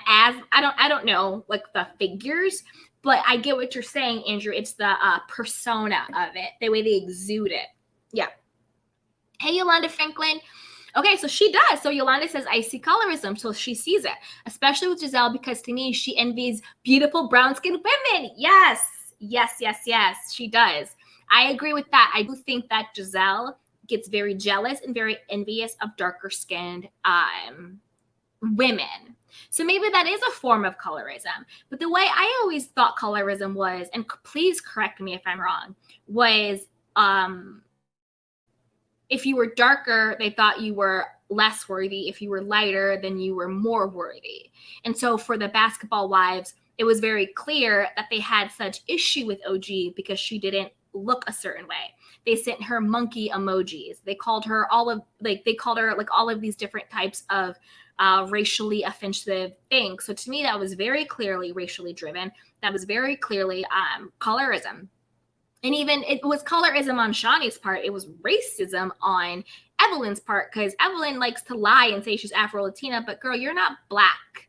as I don't know like the figures, but I get what you're saying, Andrew. It's the persona of it, the way they exude it. Yeah. Hey, Yolanda Franklin. Okay, so she does. So Yolanda says, I see colorism. So she sees it, especially with Giselle, because to me, she envies beautiful brown-skinned women. Yes, she does. I agree with that. I do think that Giselle gets very jealous and very envious of darker-skinned women. So maybe that is a form of colorism. But the way I always thought colorism was, and please correct me if I'm wrong, was if you were darker, they thought you were less worthy. If you were lighter, then you were more worthy. And so for the Basketball Wives, it was very clear that they had such issue with OG because she didn't look a certain way. They sent her monkey emojis. They called her all of these different types of racially offensive things. So to me, that was very clearly racially driven. That was very clearly colorism. And even it was colorism on Shawnee's part. It was racism on Evelyn's part because Evelyn likes to lie and say she's Afro-Latina. But girl, you're not black,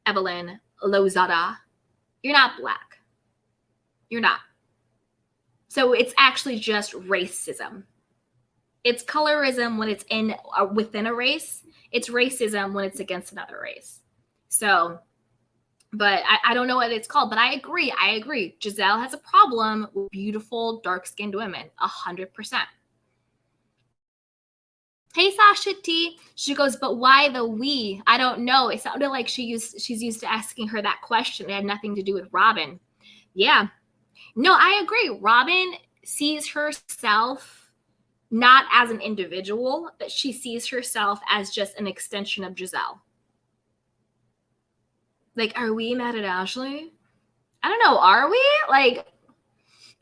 Evelyn Lozada. You're not black. You're not. So it's actually just racism. It's colorism when it's within a race. It's racism when it's against another race. So, but I don't know what it's called, but I agree. Giselle has a problem with beautiful, dark-skinned women, 100%. Hey, Sasha T. She goes, but why the we? I don't know. It sounded like she's used to asking her that question. It had nothing to do with Robyn. Yeah. No, I agree. Robyn sees herself not as an individual, but she sees herself as just an extension of Giselle. Like, are we mad at Ashley? I don't know. Are we? Like,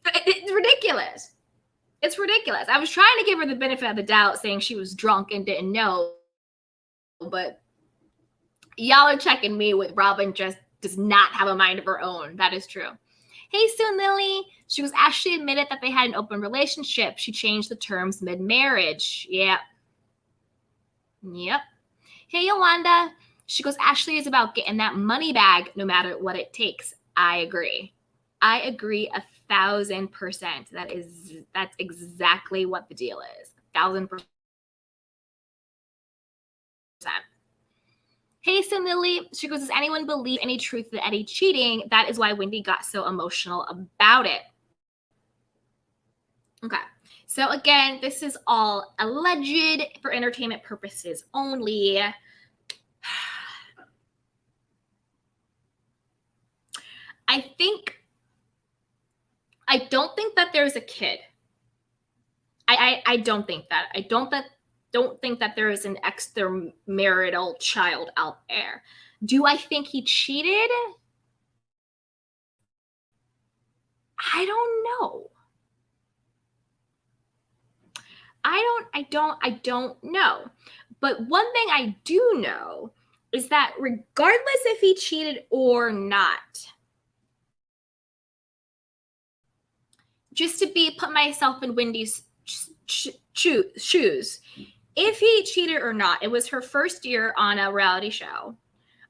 it's ridiculous. It's ridiculous. I was trying to give her the benefit of the doubt, saying she was drunk and didn't know. But y'all are checking me with Robyn just does not have a mind of her own. That is true. Hey, Soon Lily. She was actually admitted that they had an open relationship. She changed the terms mid-marriage. Yep. Hey, Yolanda. She goes, Ashley is about getting that money bag no matter what it takes. I agree 1,000%. That's exactly what the deal is. 1,000%. Hey, so Lily, she goes, does anyone believe any truth to Eddie cheating? That is why Wendy got so emotional about it. Okay. So again, this is all alleged for entertainment purposes only. I don't think that there's a kid. I don't think that. I don't think that there is an extramarital child out there. Do I think he cheated? I don't know. I don't know. But one thing I do know is that regardless if he cheated or not, just to put myself in Wendy's shoes, if he cheated or not, it was her first year on a reality show.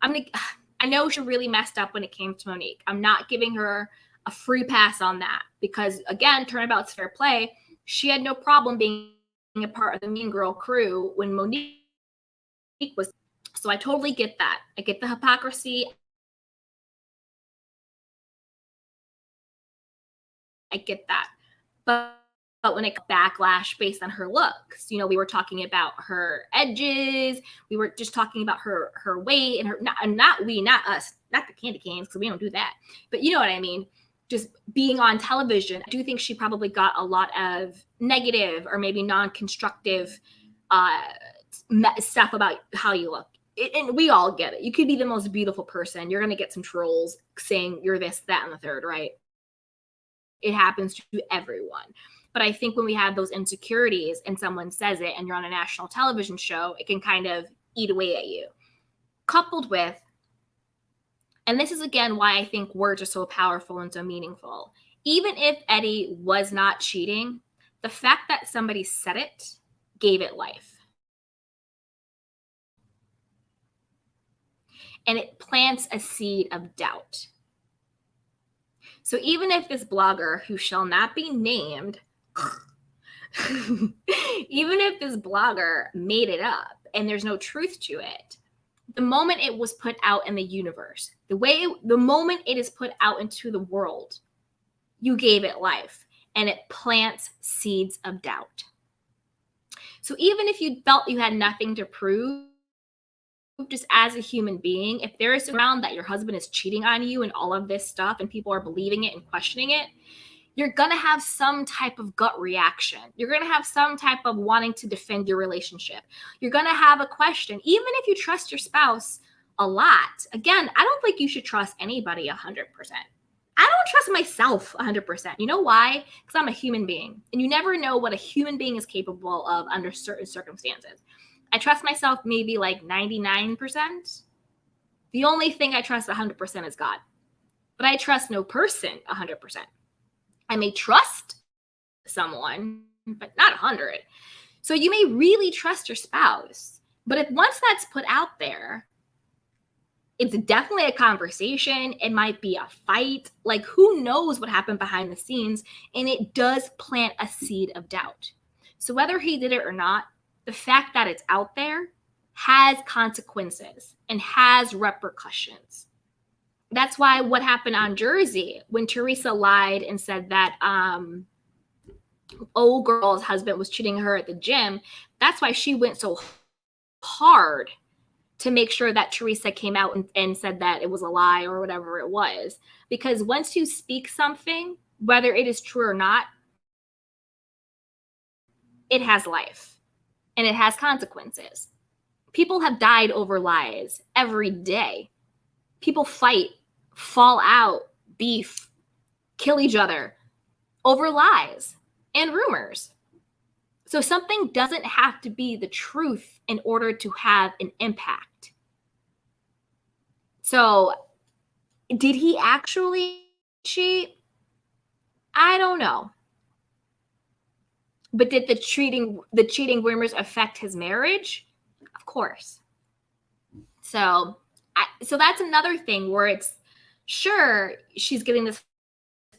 I know she really messed up when it came to Monique. I'm not giving her a free pass on that because, again, turnabout's fair play. She had no problem being a part of the Mean Girl crew when Monique was. So I totally get that. I get the hypocrisy. I get that. But when it backlash based on her looks, we were talking about her edges. We were just talking about her weight and her, not us, not the candy canes, because we don't do that. But you know what I mean? Just being on television, I do think she probably got a lot of negative or maybe non-constructive stuff about how you look. And we all get it. You could be the most beautiful person. You're going to get some trolls saying you're this, that, and the third, right? It happens to everyone. But I think when we have those insecurities and someone says it and you're on a national television show, it can kind of eat away at you. Coupled with, and this is again why I think words are so powerful and so meaningful. Even if Eddie was not cheating, the fact that somebody said it gave it life. And it plants a seed of doubt. So even if this blogger, who shall not be named, even if this blogger made it up and there's no truth to it, the moment it was put out in the universe, the moment it is put out into the world, you gave it life and it plants seeds of doubt. So even if you felt you had nothing to prove, just as a human being, if there is around that your husband is cheating on you and all of this stuff and people are believing it and questioning it, you're going to have some type of gut reaction. You're going to have some type of wanting to defend your relationship. You're going to have a question. Even if you trust your spouse a lot, again, I don't think you should trust anybody 100%. I don't trust myself 100%. You know why? Because I'm a human being. And you never know what a human being is capable of under certain circumstances. I trust myself maybe like 99%. The only thing I trust 100% is God. But I trust no person 100%. I may trust someone, but not 100. So you may really trust your spouse. But if once that's put out there, it's definitely a conversation. It might be a fight. Like, who knows what happened behind the scenes? And it does plant a seed of doubt. So whether he did it or not, the fact that it's out there has consequences and has repercussions. That's why what happened on Jersey when Teresa lied and said that old girl's husband was cheating her at the gym, that's why she went so hard to make sure that Teresa came out and said that it was a lie or whatever it was. Because once you speak something, whether it is true or not, it has life. And it has consequences. People have died over lies every day. People fight, fall out, beef, kill each other over lies and rumors. So something doesn't have to be the truth in order to have an impact. So did he actually cheat? I don't know. But did the cheating rumors affect his marriage? Of course. So that's another thing where it's sure she's getting this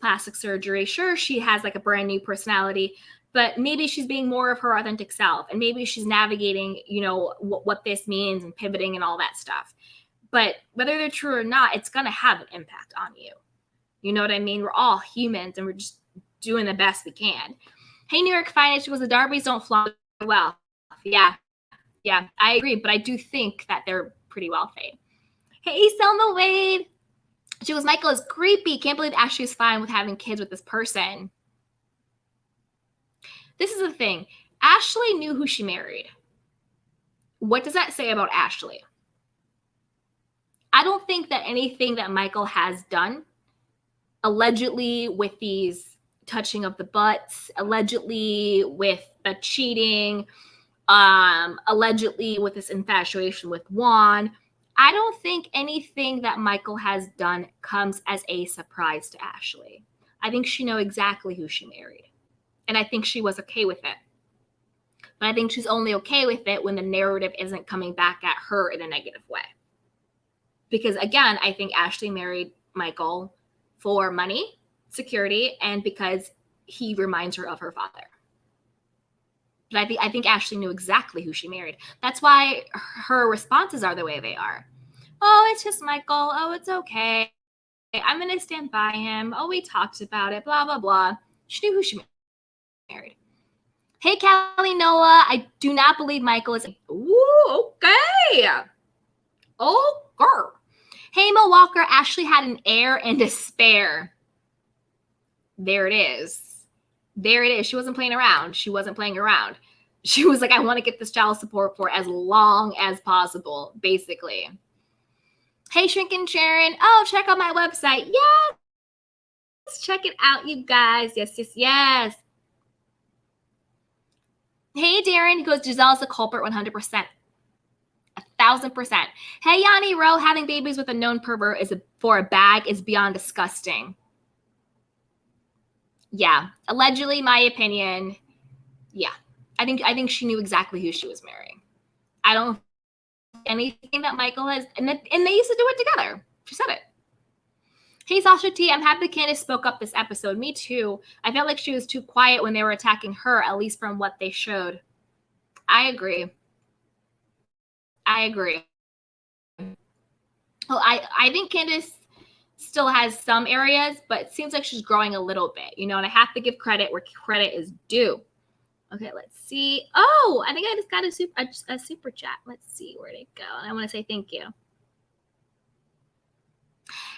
plastic surgery. Sure, she has like a brand new personality, but maybe she's being more of her authentic self, and maybe she's navigating, you know, what this means and pivoting and all that stuff. But whether they're true or not, it's going to have an impact on you. You know what I mean? We're all humans and we're just doing the best we can. Hey, New York Finest, she goes, the Darbies don't fly well. Yeah, I agree, but I do think that they're pretty well paid. Hey, Selma Wade. She goes, Michael is creepy. Can't believe Ashley's fine with having kids with this person. This is the thing. Ashley knew who she married. What does that say about Ashley? I don't think that anything that Michael has done, allegedly with these touching of the butts, allegedly with the cheating, allegedly with this infatuation with Juan, I don't think anything that Michael has done comes as a surprise to Ashley. I think she knows exactly who she married. And I think she was okay with it. But I think she's only okay with it when the narrative isn't coming back at her in a negative way. Because again, I think Ashley married Michael for money, security, and because he reminds her of her father. But I think Ashley knew exactly who she married. That's why her responses are the way they are. Oh, it's just Michael. Oh, it's okay. I'm going to stand by him. Oh, we talked about it, blah, blah, blah. She knew who she married. Hey, Callie Noah. I do not believe Michael is. Ooh, okay. Oh, girl. Hey, Mo Walker. Ashley had an heir and a spare. There it is. There it is. She wasn't playing around. She wasn't playing around. She was like, I want to get this child support for as long as possible, basically. Hey, Shrinking Sharon. Oh, check out my website. Yes. Check it out, you guys. Yes. Hey, Darren. He goes, Giselle's a culprit 100%. 1,000%. Hey, Yanni Rowe. Having babies with a known pervert for a bag is beyond disgusting. Yeah, allegedly, my opinion. Yeah, I think she knew exactly who she was marrying. I don't anything that Michael has, and they used to do it together. She said it. Hey, Sasha T, I'm happy Candace spoke up this episode. Me too. I felt like she was too quiet when they were attacking her, at least from what they showed. I agree. Well, I think Candace still has some areas, but it seems like she's growing a little bit, you know, and I have to give credit where credit is due. Okay, let's see. Oh, I think I just got a super chat. Let's see where'd it go. And I want to say thank you.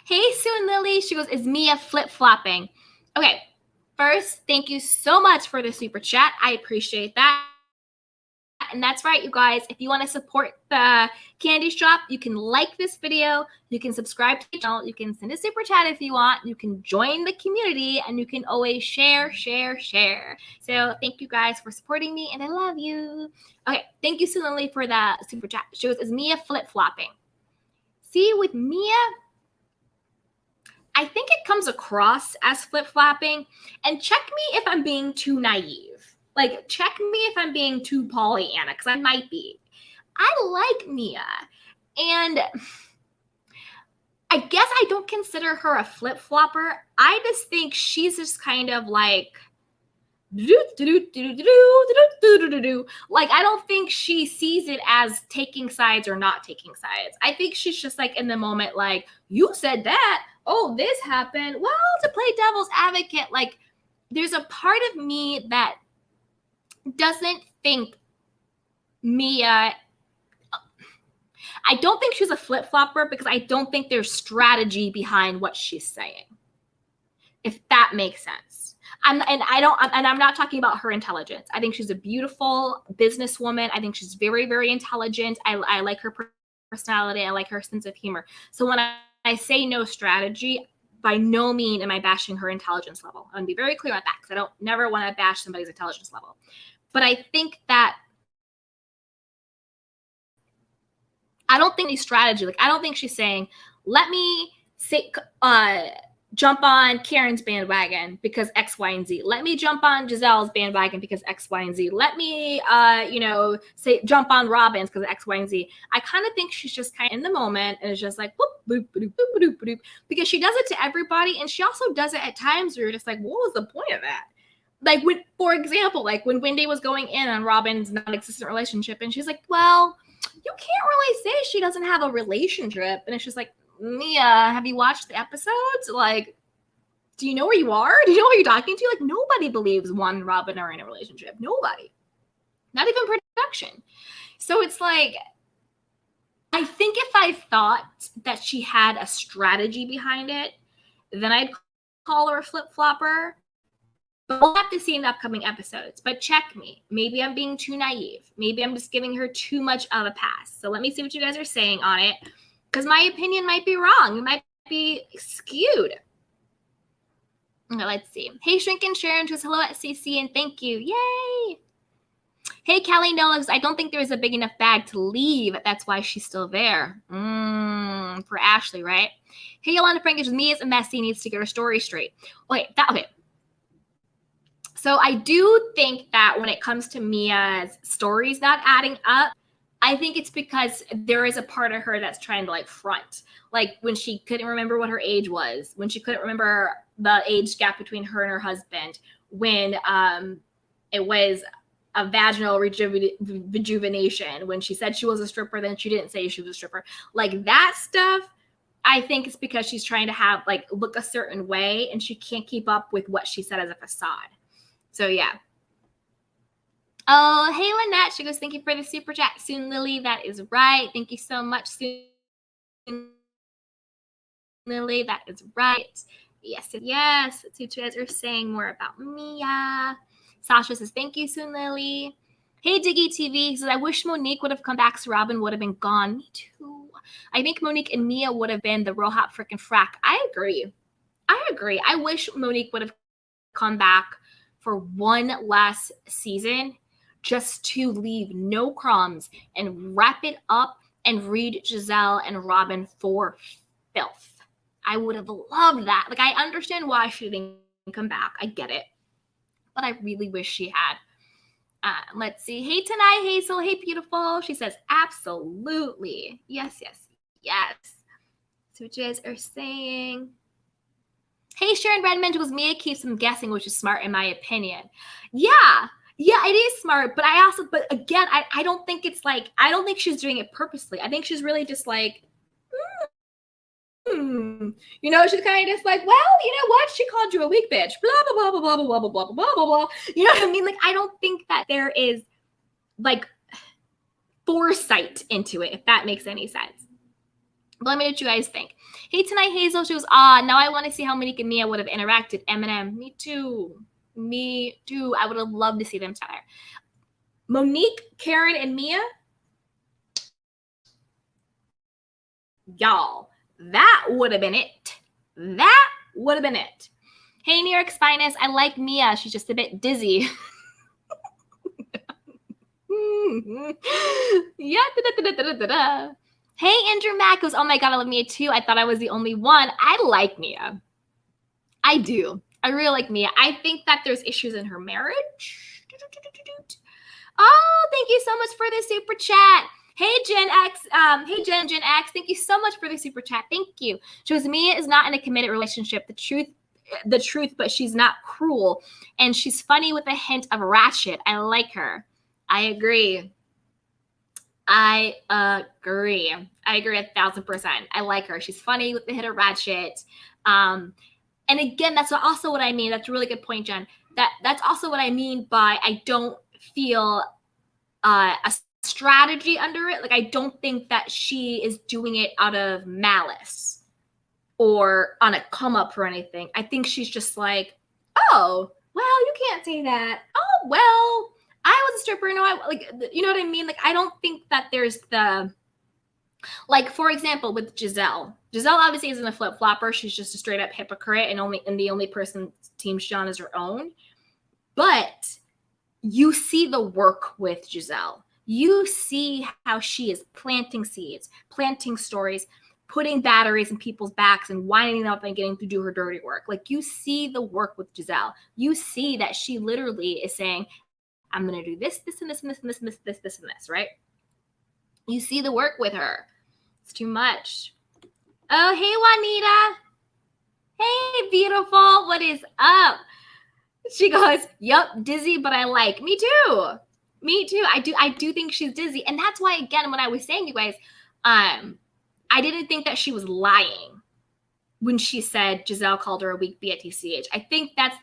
Hey, Sue and Lily. She goes, is Mia flip-flopping? Okay, first, thank you so much for the super chat. I appreciate that. And that's right, you guys. If you want to support the candy shop, you can like this video. You can subscribe to the channel. You can send a super chat if you want. You can join the community, and you can always share. So thank you guys for supporting me, and I love you. Okay, thank you, Lily, for the super chat. She goes, is Mia flip-flopping? See, with Mia, I think it comes across as flip-flopping. And check me if I'm being too naive. Like, check me if I'm being too Pollyanna, because I might be. I like Mia. And I guess I don't consider her a flip-flopper. I just think she's just kind of like, like, I don't think she sees it as taking sides or not taking sides. I think she's just like in the moment, like, you said that. Oh, this happened. Well, to play devil's advocate, like, there's a part of me that doesn't think Mia, I don't think she's a flip-flopper because I don't think there's strategy behind what she's saying, if that makes sense. I'm not talking about her intelligence. I think she's a beautiful businesswoman. I think she's very, very intelligent. I like her personality. I like her sense of humor. So when I say no strategy, by no means am I bashing her intelligence level. I'm going to be very clear on that because I don't never want to bash somebody's intelligence level. But I think that I don't think any strategy, like, I don't think she's saying, let me say, jump on Karen's bandwagon because X, Y, and Z. Let me jump on Giselle's bandwagon because X, Y, and Z. Let me, say jump on Robyn's because X, Y, and Z. I kind of think she's just kind of in the moment and it's just like, boop, boop, boop, boop, boop, boop, because she does it to everybody. And she also does it at times where you're just like, what was the point of that? Like, when, for example, like when Wendy was going in on Robyn's non-existent relationship and she's like, well, you can't really say she doesn't have a relationship. And it's just like, Mia, have you watched the episodes? Like, do you know where you are? Do you know who you're talking to? Like, nobody believes Juan and Robyn are in a relationship. Nobody. Not even production. So it's like, I think if I thought that she had a strategy behind it, then I'd call her a flip-flopper. But we'll have to see in the upcoming episodes. But check me. Maybe I'm being too naive. Maybe I'm just giving her too much of a pass. So let me see what you guys are saying on it. Because my opinion might be wrong. It might be skewed. Okay, let's see. Hey, Shrinkin' Sharon just hello at CC and thank you. Yay! Hey, Callie Knowles, I don't think there's a big enough bag to leave. That's why she's still there. For Ashley, right? Hey, Yolanda Frankish, Mia's a messy, needs to get her story straight. Okay. So I do think that when it comes to Mia's stories not adding up, I think it's because there is a part of her that's trying to like front. Like when she couldn't remember what her age was, when she couldn't remember the age gap between her and her husband, when it was a vaginal rejuvenation, when she said she was a stripper, then she didn't say she was a stripper. Like that stuff, I think it's because she's trying to have like look a certain way and she can't keep up with what she said as a facade. So yeah. Oh, hey, Lynette. She goes, thank you for the super chat. Soon, Lily. That is right. Thank you so much, Soon, Lily. That is right. Yes. Let's see what you guys are saying more about Mia. Sasha says, thank you, Soon, Lily. Hey, Diggy TV says, I wish Monique would have come back so Robyn would have been gone. Me too. I think Monique and Mia would have been the real hot freaking frack. I agree. I wish Monique would have come back for one last season, just to leave no crumbs and wrap it up and read Giselle and Robyn for filth. I would have loved that. Like, I understand why she didn't come back. I get it. But I really wish she had. Let's see. Hey, Tanai Hazel. Hey, beautiful. She says, absolutely. Yes. So what you guys are saying. Hey, Sharon Redmond goes, Mia keeps them guessing, which is smart in my opinion. Yeah, it is smart. But again, I don't think it's like, I don't think she's doing it purposely. I think she's really just like, she's kind of just like, well, you know what? She called you a weak bitch. Blah, blah, blah, blah, blah, blah, blah, blah, blah, blah, blah. You know what I mean? Like, I don't think that there is like foresight into it, if that makes any sense. But let me know what you guys think. Hey, tonight, Hazel. She goes, now I want to see how Monique and Mia would have interacted. Eminem, me too. I would have loved to see them together. Monique, Karen, and Mia. Y'all, that would have been it. Hey, New York's finest. I like Mia. She's just a bit dizzy. Yeah. Hey, Andrew Mack goes, oh my God, I love Mia too. I thought I was the only one. I like Mia. I do. I really like Mia. I think that there's issues in her marriage. Oh, thank you so much for the super chat. Hey, Gen X. Gen X. Thank you so much for the super chat. Thank you. She goes, Mia is not in a committed relationship. The truth, but she's not cruel. And she's funny with a hint of ratchet. I like her. I agree 1,000%. I like her. She's funny with the hit of ratchet. And again, that's also what I mean. That's a really good point, Jen. That's also what I mean by I don't feel a strategy under it. Like, I don't think that she is doing it out of malice or on a come up or anything. I think she's just like, oh, well, you can't say that. Oh, well, I was a stripper. No, you know what I mean? Like, I don't think that there's like, for example, with Giselle. Giselle obviously isn't a flip-flopper. She's just a straight-up hypocrite, and the only person Team Sean is her own. But you see the work with Giselle. You see how she is planting seeds, planting stories, putting batteries in people's backs and winding them up and getting to do her dirty work. Like, you see the work with Giselle. You see that she literally is saying, I'm going to do this, this, and this, and this, and this, and this, this, this, and this, right? You see the work with her. It's too much. Oh, hey, Juanita. Hey, beautiful. What is up? She goes, yup, dizzy, but I like. Me too. Me too. I do think she's dizzy. And that's why, again, when I was saying, you guys, I didn't think that she was lying when she said Giselle called her a weak bitch. I think that's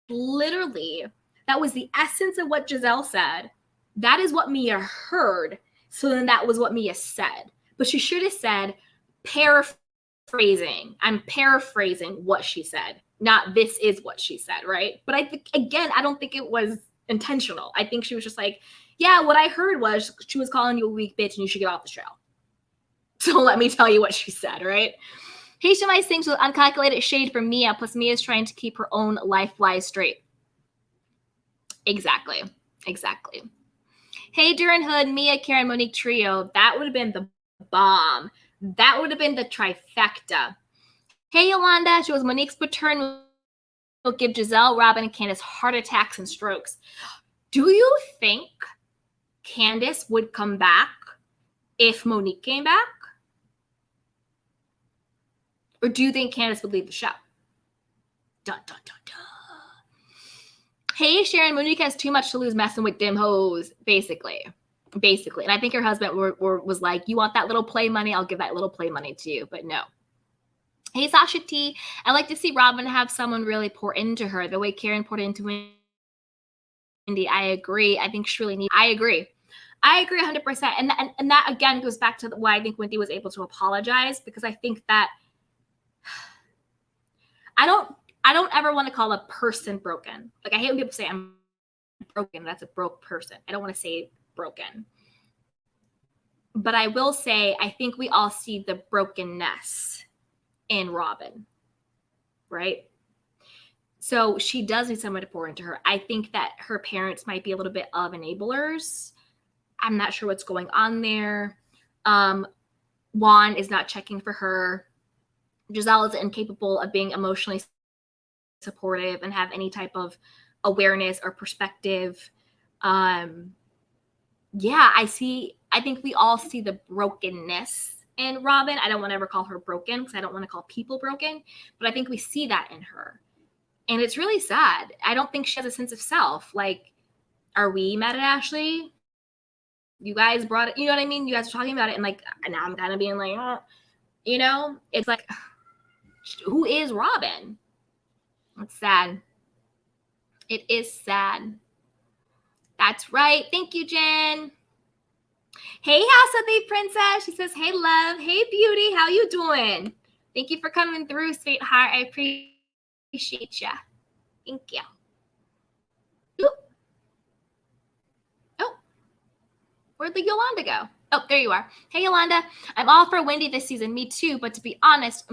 literally, that was the essence of what Giselle said. That is what Mia heard. So then that was what Mia said. But she should have said, paraphrasing. I'm paraphrasing what she said. Not this is what she said, right? But I think, again, I don't think it was intentional. I think she was just like, yeah, what I heard was she was calling you a weak bitch and you should get off the show. So let me tell you what she said, right? Hey, Shemai sings with uncalculated shade from Mia, plus Mia's trying to keep her own life lies straight. Exactly. Exactly. Hey, Duran Hood, Mia, Karen, Monique trio. That would have been the bomb. That would have been the trifecta. Hey, Yolanda. She was Monique's patern will give Giselle, Robyn, and Candace heart attacks and strokes. Do you think Candace would come back if Monique came back? Or do you think Candace would leave the show? Dun, dun, dun, dun. Hey, Sharon, Monique has too much to lose messing with dim hoes, basically. And I think her husband was like, you want that little play money? I'll give that little play money to you, but no. Hey, Sasha T. I like to see Robyn have someone really pour into her the way Karen poured into Wendy. I agree. I think she really needs. I agree 100%. And that, again, goes back to why I think Wendy was able to apologize, because I think that I don't ever want to call a person broken. Like, I hate when people say I'm broken. That's a broke person. I don't want to say broken. But I will say, I think we all see the brokenness in Robyn, right? So she does need someone to pour into her. I think that her parents might be a little bit of enablers. I'm not sure what's going on there. Juan is not checking for her. Giselle is incapable of being emotionally supportive and have any type of awareness or perspective. I think we all see the brokenness in Robyn. I don't want to ever call her broken because I don't want to call people broken, but I think we see that in her. And it's really sad. I don't think she has a sense of self. Like, are we mad at Ashley? You guys brought it, you know what I mean? You guys are talking about it, and like, now I'm kind of being like, oh, you know, it's like, who is Robyn? It's sad. It is sad. That's right. Thank you, Jen. Hey, House of the Princess. She says, hey, love. Hey, beauty. How you doing? Thank you for coming through, sweetheart. I appreciate you. Thank you. Ooh. Oh, where'd the Yolanda go? Oh, there you are. Hey, Yolanda. I'm all for Wendy this season. Me too. But to be honest,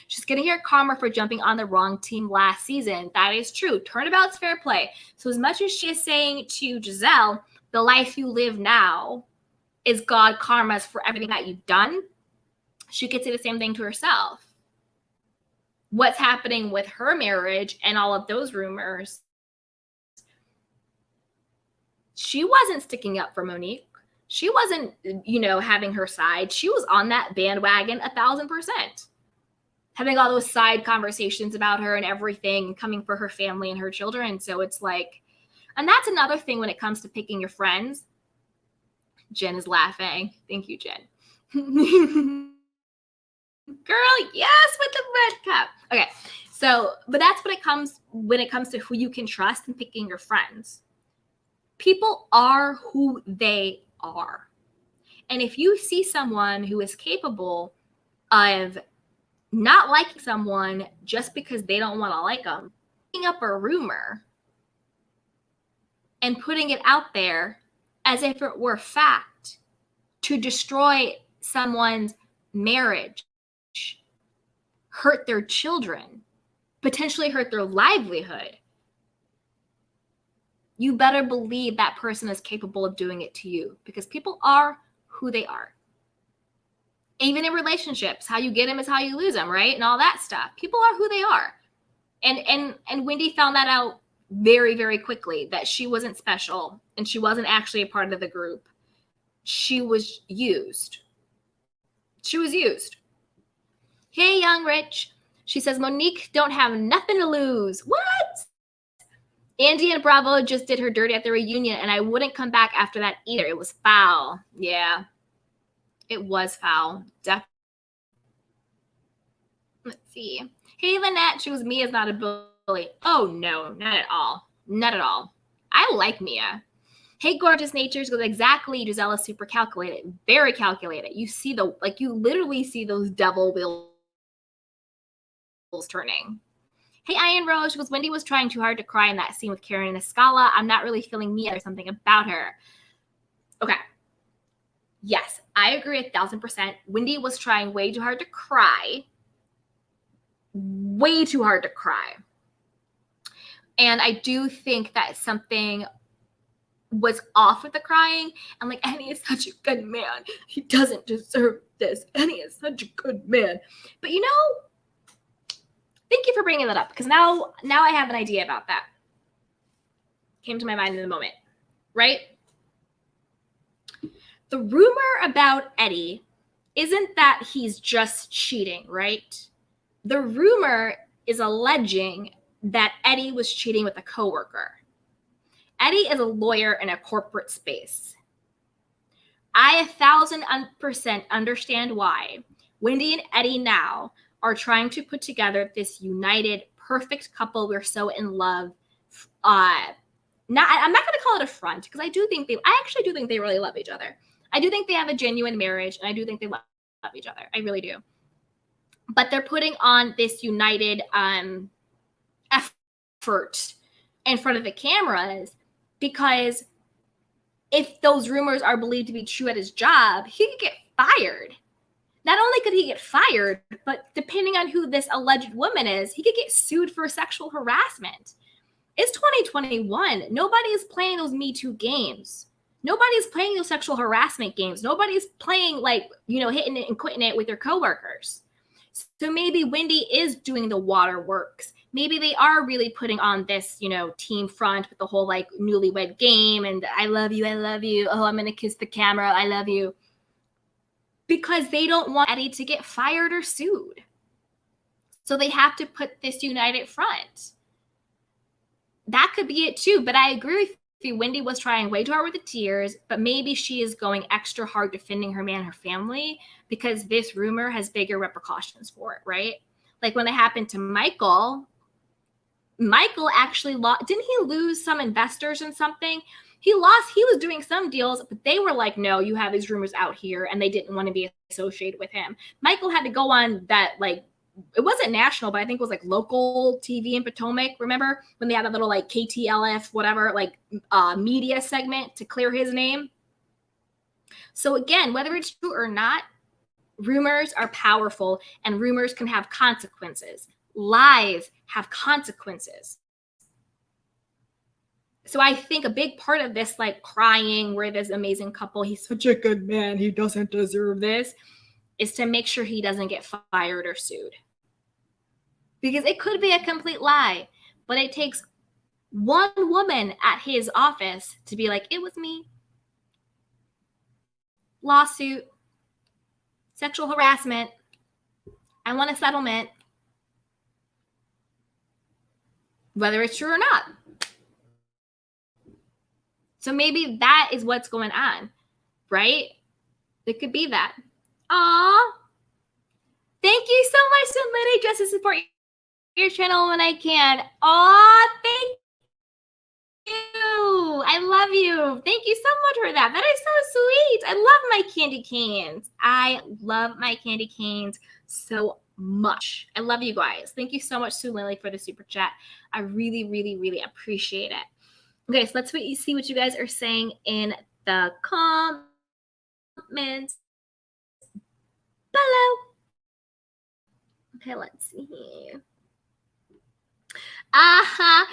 she's going to hear karma for jumping on the wrong team last season. That is true. Turnabout's fair play. So as much as she is saying to Giselle, the life you live now is God karma's for everything that you've done, she could say the same thing to herself. What's happening with her marriage and all of those rumors? She wasn't sticking up for Monique. She wasn't, having her side. She was on that bandwagon 1,000%. Having all those side conversations about her and everything, coming for her family and her children. So it's like, and that's another thing when it comes to picking your friends. Jen is laughing. Thank you, Jen. Girl, yes, with the red cup. Okay, so, but that's when it comes to who you can trust and picking your friends. People are who they are. And if you see someone who is capable of not liking someone just because they don't want to like them, picking up a rumor and putting it out there as if it were fact to destroy someone's marriage, hurt their children, potentially hurt their livelihood, you better believe that person is capable of doing it to you, because people are who they are. Even in relationships, how you get them is how you lose them, right? And all that stuff. People are who they are. And Wendy found that out very, very quickly, that she wasn't special and she wasn't actually a part of the group. She was used. She was used. Hey, Young Rich. She says, Monique don't have nothing to lose. What? Andy and Bravo just did her dirty at the reunion, and I wouldn't come back after that either. It was foul. Yeah. It was foul. Let's see. Hey, Lynette. She was Mia's not a bully. Oh, no. Not at all. Not at all. I like Mia. Hey, Gorgeous Natures goes, exactly. Giselle is super calculated. Very calculated. You see you literally see those devil wheels turning. Hey, Iron Rose, because Wendy was trying too hard to cry in that scene with Karen and Escala. I'm not really feeling Mia. There's something about her. Okay. Yes, I agree 1,000%. Wendy was trying way too hard to cry. Way too hard to cry. And I do think that something was off with the crying. And like, Eddie is such a good man. He doesn't deserve this. Eddie is such a good man. But you know, thank you for bringing that up, because now I have an idea about that. Came to my mind in the moment, right? The rumor about Eddie isn't that he's just cheating, right? The rumor is alleging that Eddie was cheating with a coworker. Eddie is a lawyer in a corporate space. I 1,000% understand why Wendy and Eddie now are trying to put together this united, perfect couple. We're so in love. I'm not going to call it a front, because I actually do think they really love each other. I do think they have a genuine marriage, and I do think they love each other. I really do. But they're putting on this united effort in front of the cameras, because if those rumors are believed to be true at his job, he could get fired. Not only could he get fired, but depending on who this alleged woman is, he could get sued for sexual harassment. It's 2021. Nobody is playing those Me Too games. Nobody's playing those sexual harassment games. Nobody's playing hitting it and quitting it with their coworkers. So maybe Wendy is doing the waterworks. Maybe they are really putting on this, team front with the whole newlywed game and I love you. Oh, I'm going to kiss the camera. I love you. Because they don't want Eddie to get fired or sued. So they have to put this united front. That could be it too. But I agree with you. Wendy was trying way too hard with the tears, but maybe she is going extra hard defending her man and her family, because this rumor has bigger repercussions for it, right? Like when it happened to Michael actually lost. Didn't he lose some investors in something? He was doing some deals, but they were like, no, you have these rumors out here, and they didn't want to be associated with him. Michael had to go on that, it wasn't national, but I think it was local TV in Potomac. Remember when they had a little KTLF, whatever, media segment to clear his name? So again, whether it's true or not, rumors are powerful, and rumors can have consequences. Lies have consequences. So I think a big part of this, crying, where this amazing couple, he's such a good man, he doesn't deserve this, is to make sure he doesn't get fired or sued. Because it could be a complete lie, but it takes one woman at his office to be like, it was me. Lawsuit, sexual harassment, I want a settlement. Whether it's true or not. So maybe that is what's going on, right? It could be that. Aw. Thank you so much, Somebody, just to support your channel when I can. Aw, thank you. I love you. Thank you so much for that. That is so sweet. I love my candy canes. I love my candy canes so much. I love you guys. Thank you so much, Sue Lily, for the super chat. I really, really, really appreciate it. Okay, so let's see what you guys are saying in the comments below. Okay, let's see here. Aha.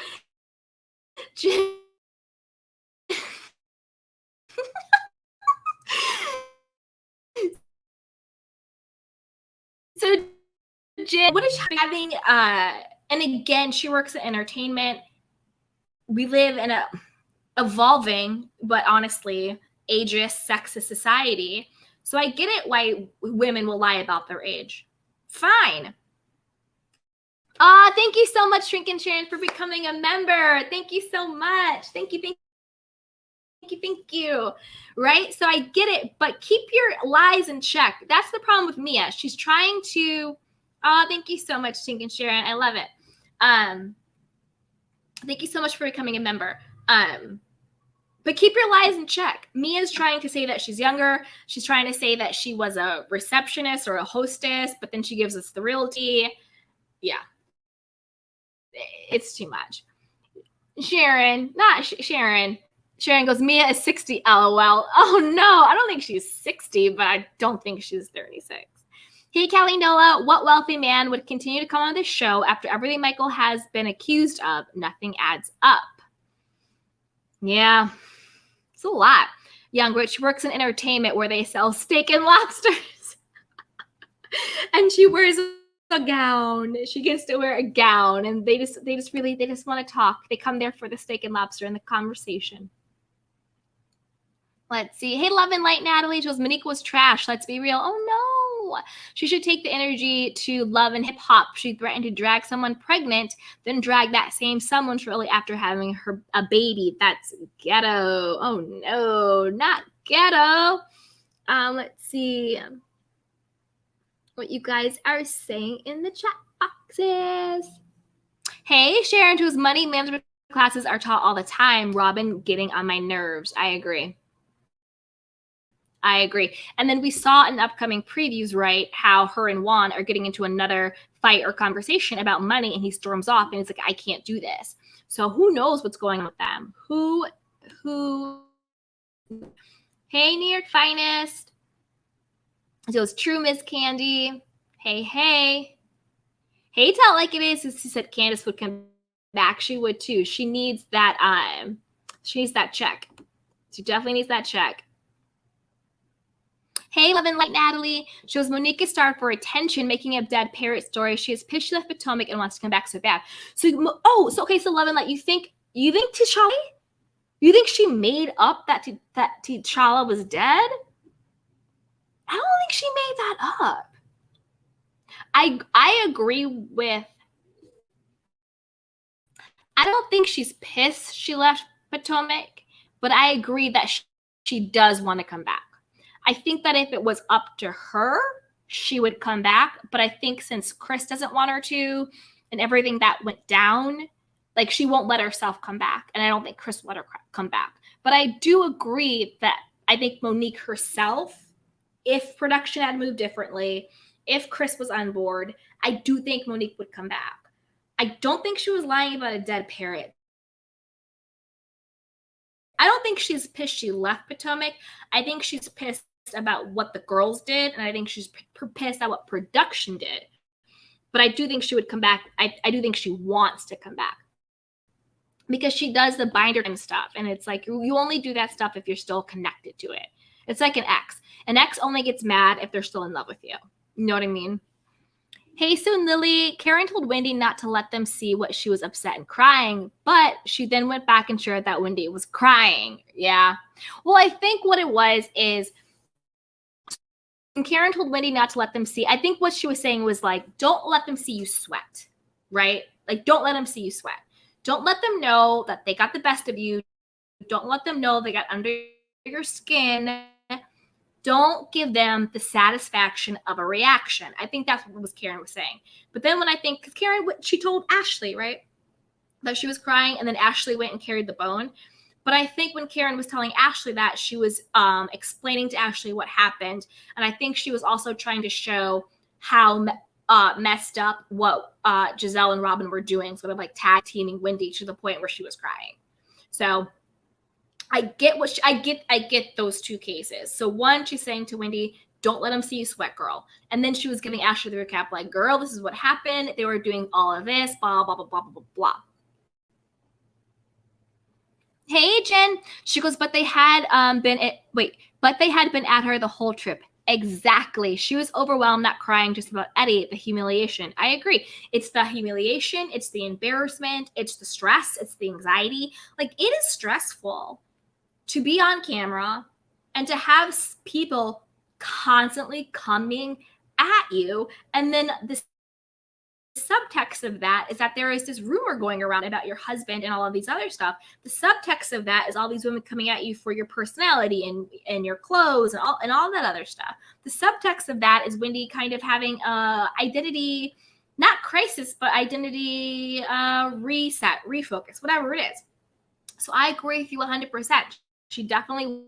So Jen, what is she having? And again, she works in entertainment. We live in a evolving, but honestly, ageist, sexist society. So I get it why women will lie about their age. Fine. Thank you so much, Shrink and Sharon, for becoming a member. Thank you so much. Thank you. Right? So I get it, but keep your lies in check. That's the problem with Mia. She's trying to, thank you so much, Shrink and Sharon. I love it. Thank you so much for becoming a member. But keep your lies in check. Mia's trying to say that she's younger. She's trying to say that she was a receptionist or a hostess, but then she gives us the real tea. Yeah. It's too much. Sharon goes, Mia is 60, LOL. Oh no, I don't think she's 60, but I don't think she's 36. Hey, Callie Noah, what wealthy man would continue to come on this show after everything Michael has been accused of? Nothing adds up. Yeah, it's a lot. Young Rich works in entertainment where they sell steak and lobsters. And she wears a gown. She gets to wear a gown, and they just want to talk. They come there for the steak and lobster and the conversation. Let's see. Hey, Love and Light Natalie. She goes, Monique was trash. Let's be real. Oh no. She should take the energy to love and hip hop. She threatened to drag someone pregnant, then drag that same someone shortly after having a baby. That's ghetto. Oh no, not ghetto. Let's see what you guys are saying in the chat boxes. Hey, Sharon, whose money management classes are taught all the time. Robyn getting on my nerves. I agree. And then we saw in the upcoming previews, right, how her and Juan are getting into another fight or conversation about money, and he storms off and he's like, I can't do this. So who knows what's going on with them? Who? Hey, New York Finest. So it's true, Miss Candy. Hey. Hey, tell it like it is. She said Candace would come back. She would too. She needs that check. She definitely needs that check. Hey, Love and Light Natalie. Shows Monique is starved for attention, making up dead parrot story. She is pissed she left Potomac and wants to come back so bad. So Love and Light, you think T'Challa? You think she made up that T'Challa was dead? I don't think she made that up. I agree with. I don't think she's pissed she left Potomac, but I agree that she does want to come back. I think that if it was up to her, she would come back. But I think since Chris doesn't want her to and everything that went down, like she won't let herself come back. And I don't think Chris will let her come back. But I do agree that I think Monique herself, if production had moved differently, if Chris was on board, I do think Monique would come back. I don't think she was lying about a dead parrot. I don't think she's pissed she left Potomac. I think she's pissed about what the girls did, and I think she's pissed at what production did. But I do think she would come back. I do think she wants to come back because she does the binder time stuff, and it's like you only do that stuff if you're still connected to it. It's like an ex. An ex only gets mad if they're still in love with you. You know what I mean? Hey, Soon Lily. Karen told Wendy not to let them see what she was upset and crying, but she then went back and shared that Wendy was crying. Yeah. Well, I think what it was is when Karen told Wendy not to let them see, I think what she was saying was like, don't let them see you sweat, right? Like, don't let them see you sweat. Don't let them know that they got the best of you. Don't let them know they got under your skin. Don't give them the satisfaction of a reaction. I think that's what Karen was saying. But then when I think, because Karen, she told Ashley, right, that she was crying, and then Ashley went and carried the bone. But I think when Karen was telling Ashley that, she was explaining to Ashley what happened. And I think she was also trying to show how messed up what Giselle and Robyn were doing, sort of like tag teaming Wendy to the point where she was crying. So I get I get those two cases. So one, she's saying to Wendy, don't let them see you sweat, girl. And then she was giving Ashley the recap, like, girl, this is what happened. They were doing all of this, blah, blah, blah, blah, blah, blah. Hey, Jen. She goes, but they had been at her the whole trip. Exactly. She was overwhelmed, not crying just about Eddie, the humiliation. I agree. It's the humiliation, it's the embarrassment, it's the stress, it's the anxiety. Like, it is stressful to be on camera and to have people constantly coming at you. And then the subtext of that is that there is this rumor going around about your husband and all of these other stuff. The subtext of that is all these women coming at you for your personality and your clothes and all that other stuff. The subtext of that is Wendy kind of having a identity, not crisis, but identity reset, refocus, whatever it is. So I agree with you 100%. She definitely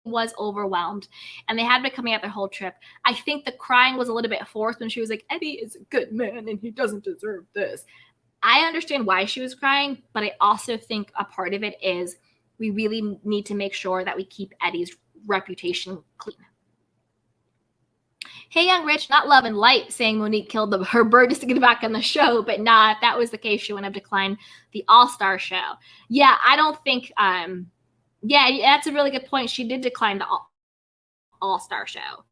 was overwhelmed, and they had been coming out their whole trip. I think the crying was a little bit forced when she was like, Eddie is a good man and he doesn't deserve this. I understand why she was crying, but I also think a part of it is we really need to make sure that we keep Eddie's reputation clean. Hey, Young Rich, not love and light, saying Monique killed her bird just to get back on the show, but nah, if that was the case, she wouldn't have declined the All-Star show. Yeah, I don't think yeah, that's a really good point. She did decline the All-Star show.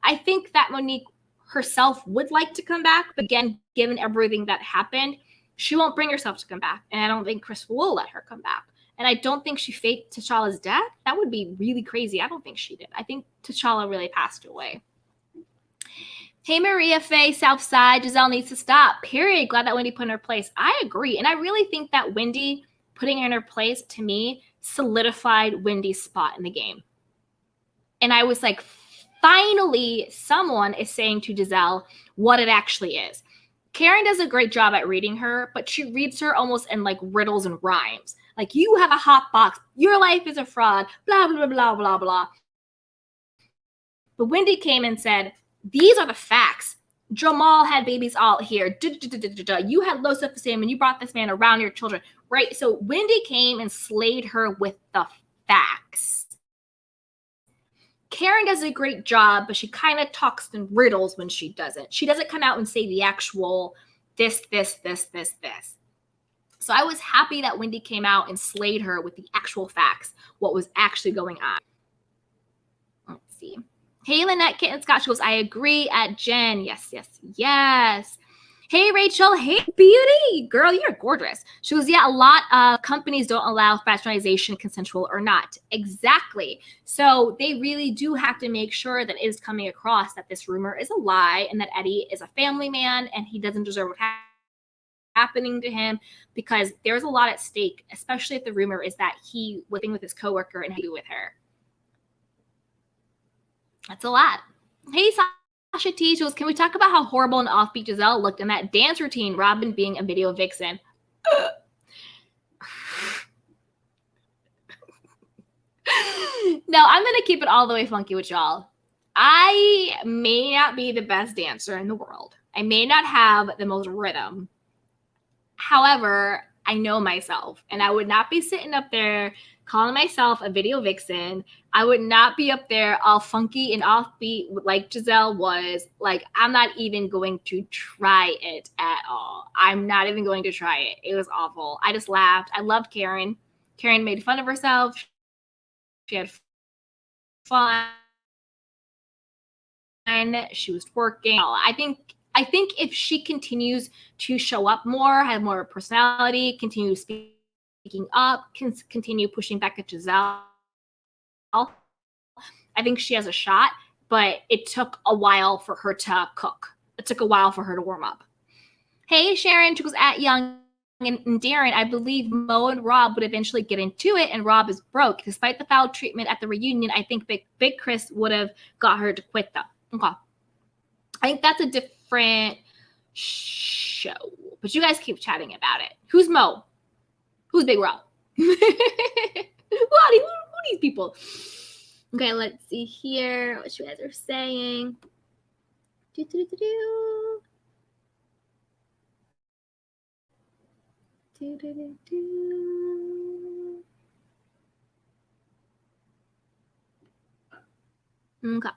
I think that Monique herself would like to come back, but again, given everything that happened, she won't bring herself to come back. And I don't think Chris will let her come back. And I don't think she faked T'Challa's death. That would be really crazy. I don't think she did. I think T'Challa really passed away. Hey, Maria Faye, Southside, Giselle needs to stop. Period. Glad that Wendy put in her place. I agree. And I really think that Wendy putting her in her place, to me, solidified Wendy's spot in the game. And I was like, finally, someone is saying to Giselle what it actually is. Karen does a great job at reading her, but she reads her almost in like riddles and rhymes. Like, you have a hot box. Your life is a fraud. Blah, blah, blah, blah, blah. But Wendy came and said, these are the facts. Jamal had babies all here. You had low self-esteem and you brought this man around your children, right? So Wendy came and slayed her with the facts. Karen does a great job, but she kind of talks in riddles when she doesn't. She doesn't come out and say the actual this. So I was happy that Wendy came out and slayed her with the actual facts, what was actually going on. Let's see. Hey, Lynette Kitten Scott, she goes, I agree at Jen. Yes. Hey, Rachel. Hey, beauty. Girl, you're gorgeous. She goes, yeah, a lot of companies don't allow fraternization, consensual or not. Exactly. So they really do have to make sure that it is coming across that this rumor is a lie and that Eddie is a family man and he doesn't deserve what's happening to him, because there's a lot at stake, especially if the rumor is that he was living with his coworker and happy with her. That's a lot. Hey, Sasha T. She goes, can we talk about how horrible and offbeat Giselle looked in that dance routine, Robyn being a video vixen? No, I'm going to keep it all the way funky with y'all. I may not be the best dancer in the world. I may not have the most rhythm. However, I know myself, and I would not be sitting up there calling myself a video vixen. I would not be up there all funky and offbeat like Giselle was. Like, I'm not even going to try it at all. I'm not even going to try it. It was awful. I just laughed. I loved Karen. Karen made fun of herself. She had fun. She was twerking. I think if she continues to show up more, have more personality, continue speaking up, continue pushing back at Giselle, I think she has a shot, but it took a while for her to cook. It took a while for her to warm up. Hey, Sharon, she goes at Young and Darren. I believe Mo and Rob would eventually get into it, and Rob is broke. Despite the foul treatment at the reunion, I think Big Chris would have got her to quit though. Okay. I think that's a different show, but you guys keep chatting about it. Who's Mo? Who's Big Rob? Who are these people? Okay, let's see here what you guys are saying. Okay.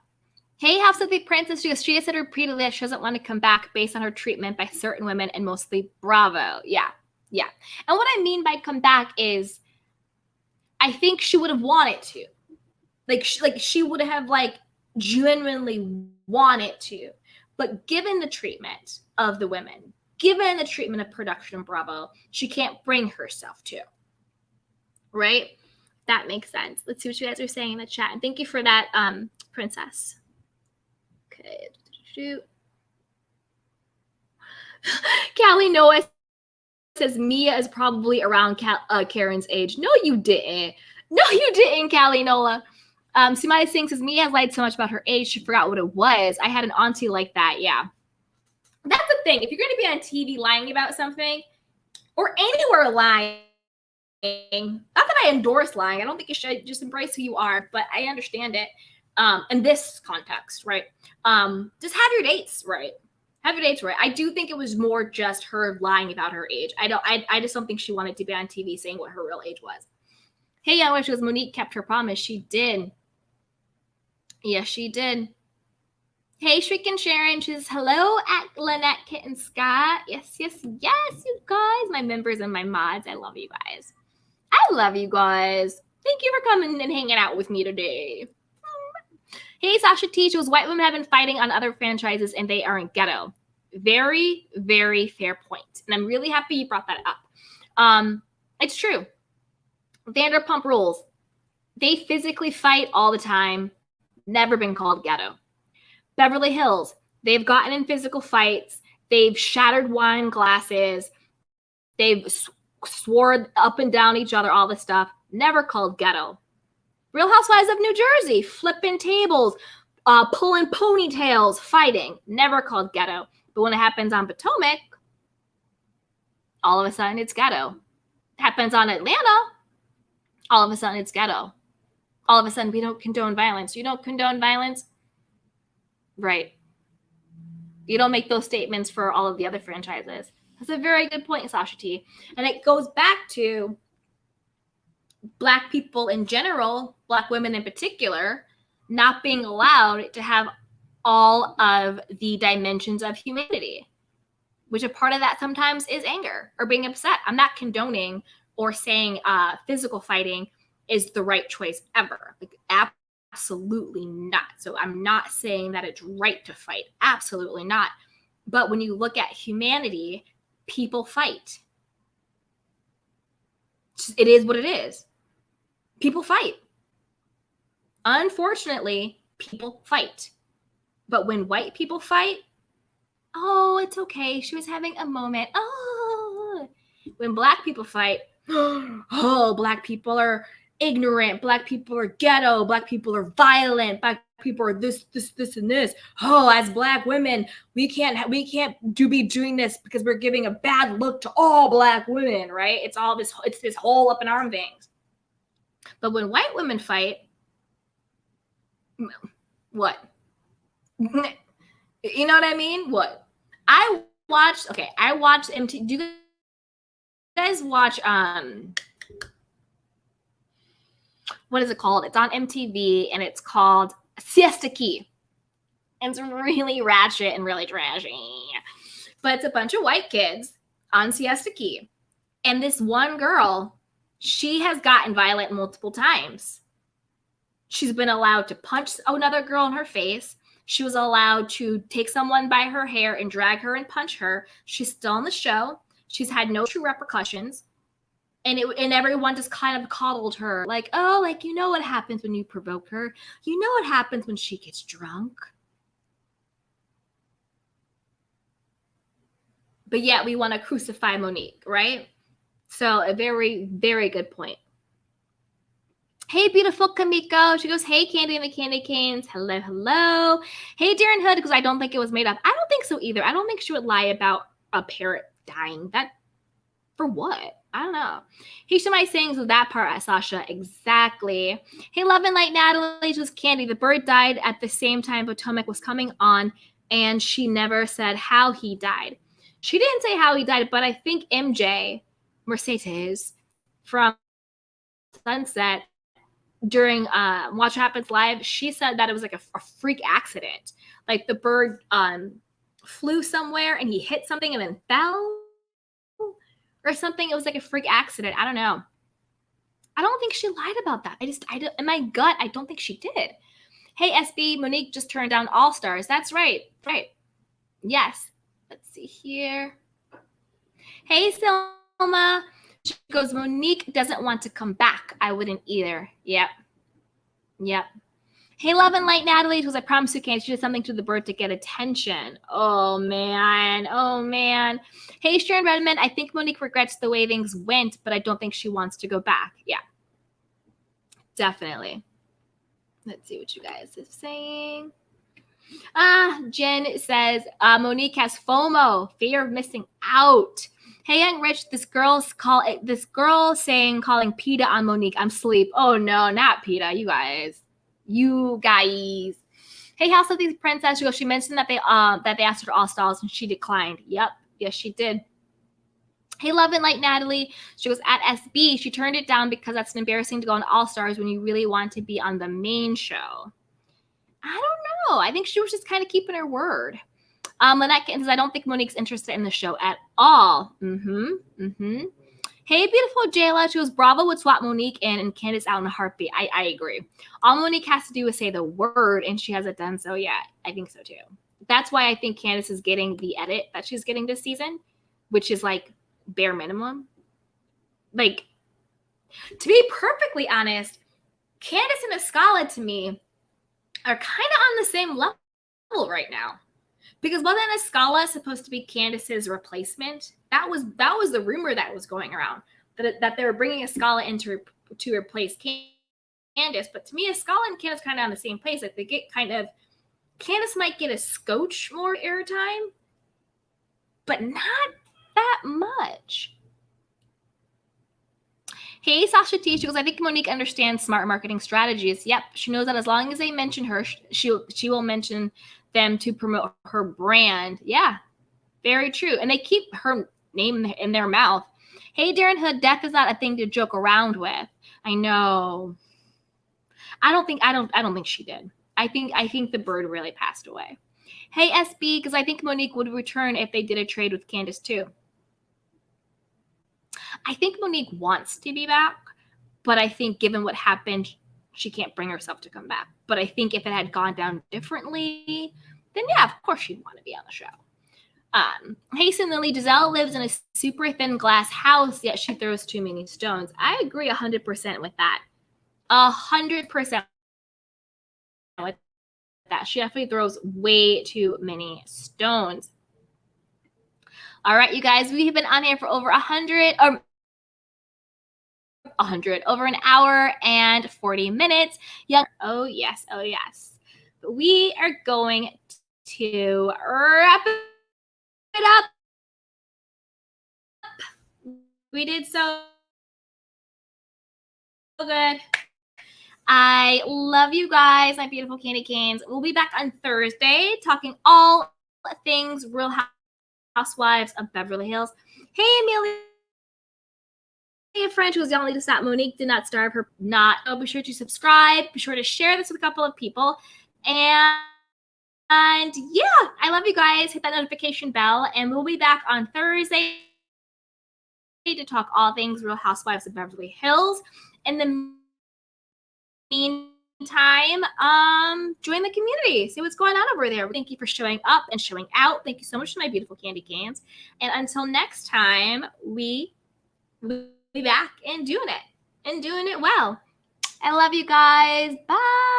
Hey, House of the Princess. She has said repeatedly that she doesn't want to come back based on her treatment by certain women and mostly Bravo. Yeah. And what I mean by come back is I think she would have wanted to. Like she would have like genuinely wanted to, but given the treatment of the women, given the treatment of production in Bravo, she can't bring herself to. Right? That makes sense. Let's see what you guys are saying in the chat. And thank you for that, Princess. Okay. Callie Noah says Mia is probably around Karen's age. No, you didn't. No, you didn't, Callie Noah. Sumaya Singh says Mia has lied so much about her age, she forgot what it was. I had an auntie like that. Yeah. That's the thing. If you're going to be on TV lying about something, or anywhere lying, not that I endorse lying. I don't think you should. Just embrace who you are, but I understand it in this context, right? Just have your dates right. Have your dates right. I do think it was more just her lying about her age. I just don't think she wanted to be on TV saying what her real age was. Hey, I wish it was Monique kept her promise. She did. Yes, she did. Hey, Shrieking Sharon. She says, hello at Lynette Kitten Scott. Yes, you guys. My members and my mods. I love you guys. I love you guys. Thank you for coming and hanging out with me today. Hey, Sasha T. She goes, white women have been fighting on other franchises and they are in ghetto. Very, very fair point. And I'm really happy you brought that up. It's true. Vanderpump Rules. They physically fight all the time. Never been called ghetto. Beverly Hills. They've gotten in physical fights. They've shattered wine glasses. They've swore up and down each other, all this stuff. Never called ghetto. Real Housewives of New Jersey. Flipping tables. Pulling ponytails. Fighting. Never called ghetto. But when it happens on Potomac, all of a sudden it's ghetto. Happens on Atlanta, all of a sudden it's ghetto. All of a sudden we don't condone violence. You don't condone violence? Right. You don't make those statements for all of the other franchises. That's a very good point, Sasha T. And it goes back to Black people in general, Black women in particular, not being allowed to have all of the dimensions of humanity, which a part of that sometimes is anger or being upset. I'm not condoning or saying physical fighting is the right choice ever. Like, absolutely not. So I'm not saying that it's right to fight. Absolutely not. But when you look at humanity, people fight. It is what it is. People fight. Unfortunately, people fight. But when white people fight, oh, it's okay. She was having a moment. Oh, when Black people fight, oh, Black people are ignorant. Black people are ghetto. Black people are violent. Black people are this, and this. Oh, as Black women, we can't be doing this because we're giving a bad look to all Black women, right? It's this whole up in arm things. But when white women fight, what? You know what I mean? What? I watched MTV. Do you guys watch what is it called? It's on MTV and it's called Siesta Key. It's really ratchet and really trashy. But it's a bunch of white kids on Siesta Key. And this one girl, she has gotten violent multiple times. She's been allowed to punch another girl in her face. She was allowed to take someone by her hair and drag her and punch her. She's still on the show. She's had no true repercussions. And everyone just kind of coddled her. Like, oh, like, you know what happens when you provoke her. You know what happens when she gets drunk. But yet we want to crucify Monique, right? So a very, very good point. Hey, beautiful Kamiko. She goes, hey, Candy and the Candy Canes. Hello, hello. Hey, Darren Hood, because I don't think it was made up. I don't think so either. I don't think she would lie about a parrot dying. That, for what? I don't know. Hey, Shemai sings with that part, Sasha. Exactly. Hey, Love and Light Natalie. She was Candy. The bird died at the same time Potomac was coming on, and she never said how he died. She didn't say how he died, but I think MJ, Mercedes, from Sunset, during Watch What Happens Live, she said that it was like a freak accident. Like the bird flew somewhere and he hit something and then fell or something. It was like a freak accident. I don't know. I don't think she lied about that. In my gut, I don't think she did. Hey, SB, Monique just turned down All Stars. That's right. Right. Yes. Let's see here. Hey, Selma. She goes, Monique doesn't want to come back. I wouldn't either. Yep. Hey, Love and Light Natalie, because I promised you can't. She did something to the bird to get attention. Oh, man. Hey, Sharon Redmond, I think Monique regrets the way things went, but I don't think she wants to go back. Yeah, definitely. Let's see what you guys are saying. Jen says, Monique has FOMO, fear of missing out. Hey, Young Rich, this girl saying calling PETA on Monique. I'm sleep. Oh, no, not PETA, you guys. Hey, House of the Princess. She mentioned that they asked her to All Stars and she declined. Yep. Yes, she did. Hey, Love and Light Natalie. She goes, at SB, she turned it down because that's embarrassing to go on All Stars when you really want to be on the main show. I don't know. I think she was just kind of keeping her word. Lynette says, I don't think Monique's interested in the show at all. Hey, beautiful Jayla. She goes, Bravo would swap Monique in and Candace out in a heartbeat. I agree. All Monique has to do is say the word, and she hasn't done so yet. I think so, too. That's why I think Candace is getting the edit that she's getting this season, which is, like, bare minimum. Like, to be perfectly honest, Candace and Escala, to me, are kind of on the same level right now. Because wasn't Escala supposed to be Candace's replacement? That was the rumor that was going around, that they were bringing Escala in to replace Candace. But to me, Escala and Candace kind of on the same place. Like they get kind of, Candace might get a scotch more airtime, but not that much. Hey, Sasha T. She goes, I think Monique understands smart marketing strategies. Yep, she knows that as long as they mention her, she will mention them to promote her brand. Yeah, very true. And they keep her name in their mouth. Hey, Darren Hood, death is not a thing to joke around with. I know. I don't think she did. I think the bird really passed away. Hey, SB, because I think Monique would return if they did a trade with Candace too. I think Monique wants to be back, but I think given what happened, she can't bring herself to come back. But I think if it had gone down differently, then yeah, of course she'd want to be on the show. Hey, Lily, Giselle lives in a super thin glass house, yet she throws too many stones. I agree 100% with that. 100% with that. She definitely throws way too many stones. All right, you guys, we have been on here for over over an hour and 40 minutes. Oh yes. But we are going to wrap it up. We did so good. I love you guys, my beautiful candy canes. We'll be back on Thursday talking all things Real Housewives of Beverly Hills. Hey, Amelia. Hey, French was the only to stop. Monique did not starve her. Oh, be sure to subscribe. Be sure to share this with a couple of people. And yeah, I love you guys. Hit that notification bell. And we'll be back on Thursday to talk all things Real Housewives of Beverly Hills. In the meantime, join the community. See what's going on over there. Thank you for showing up and showing out. Thank you so much to my beautiful candy cans. And until next time, we will be back and doing it well. I love you guys. Bye.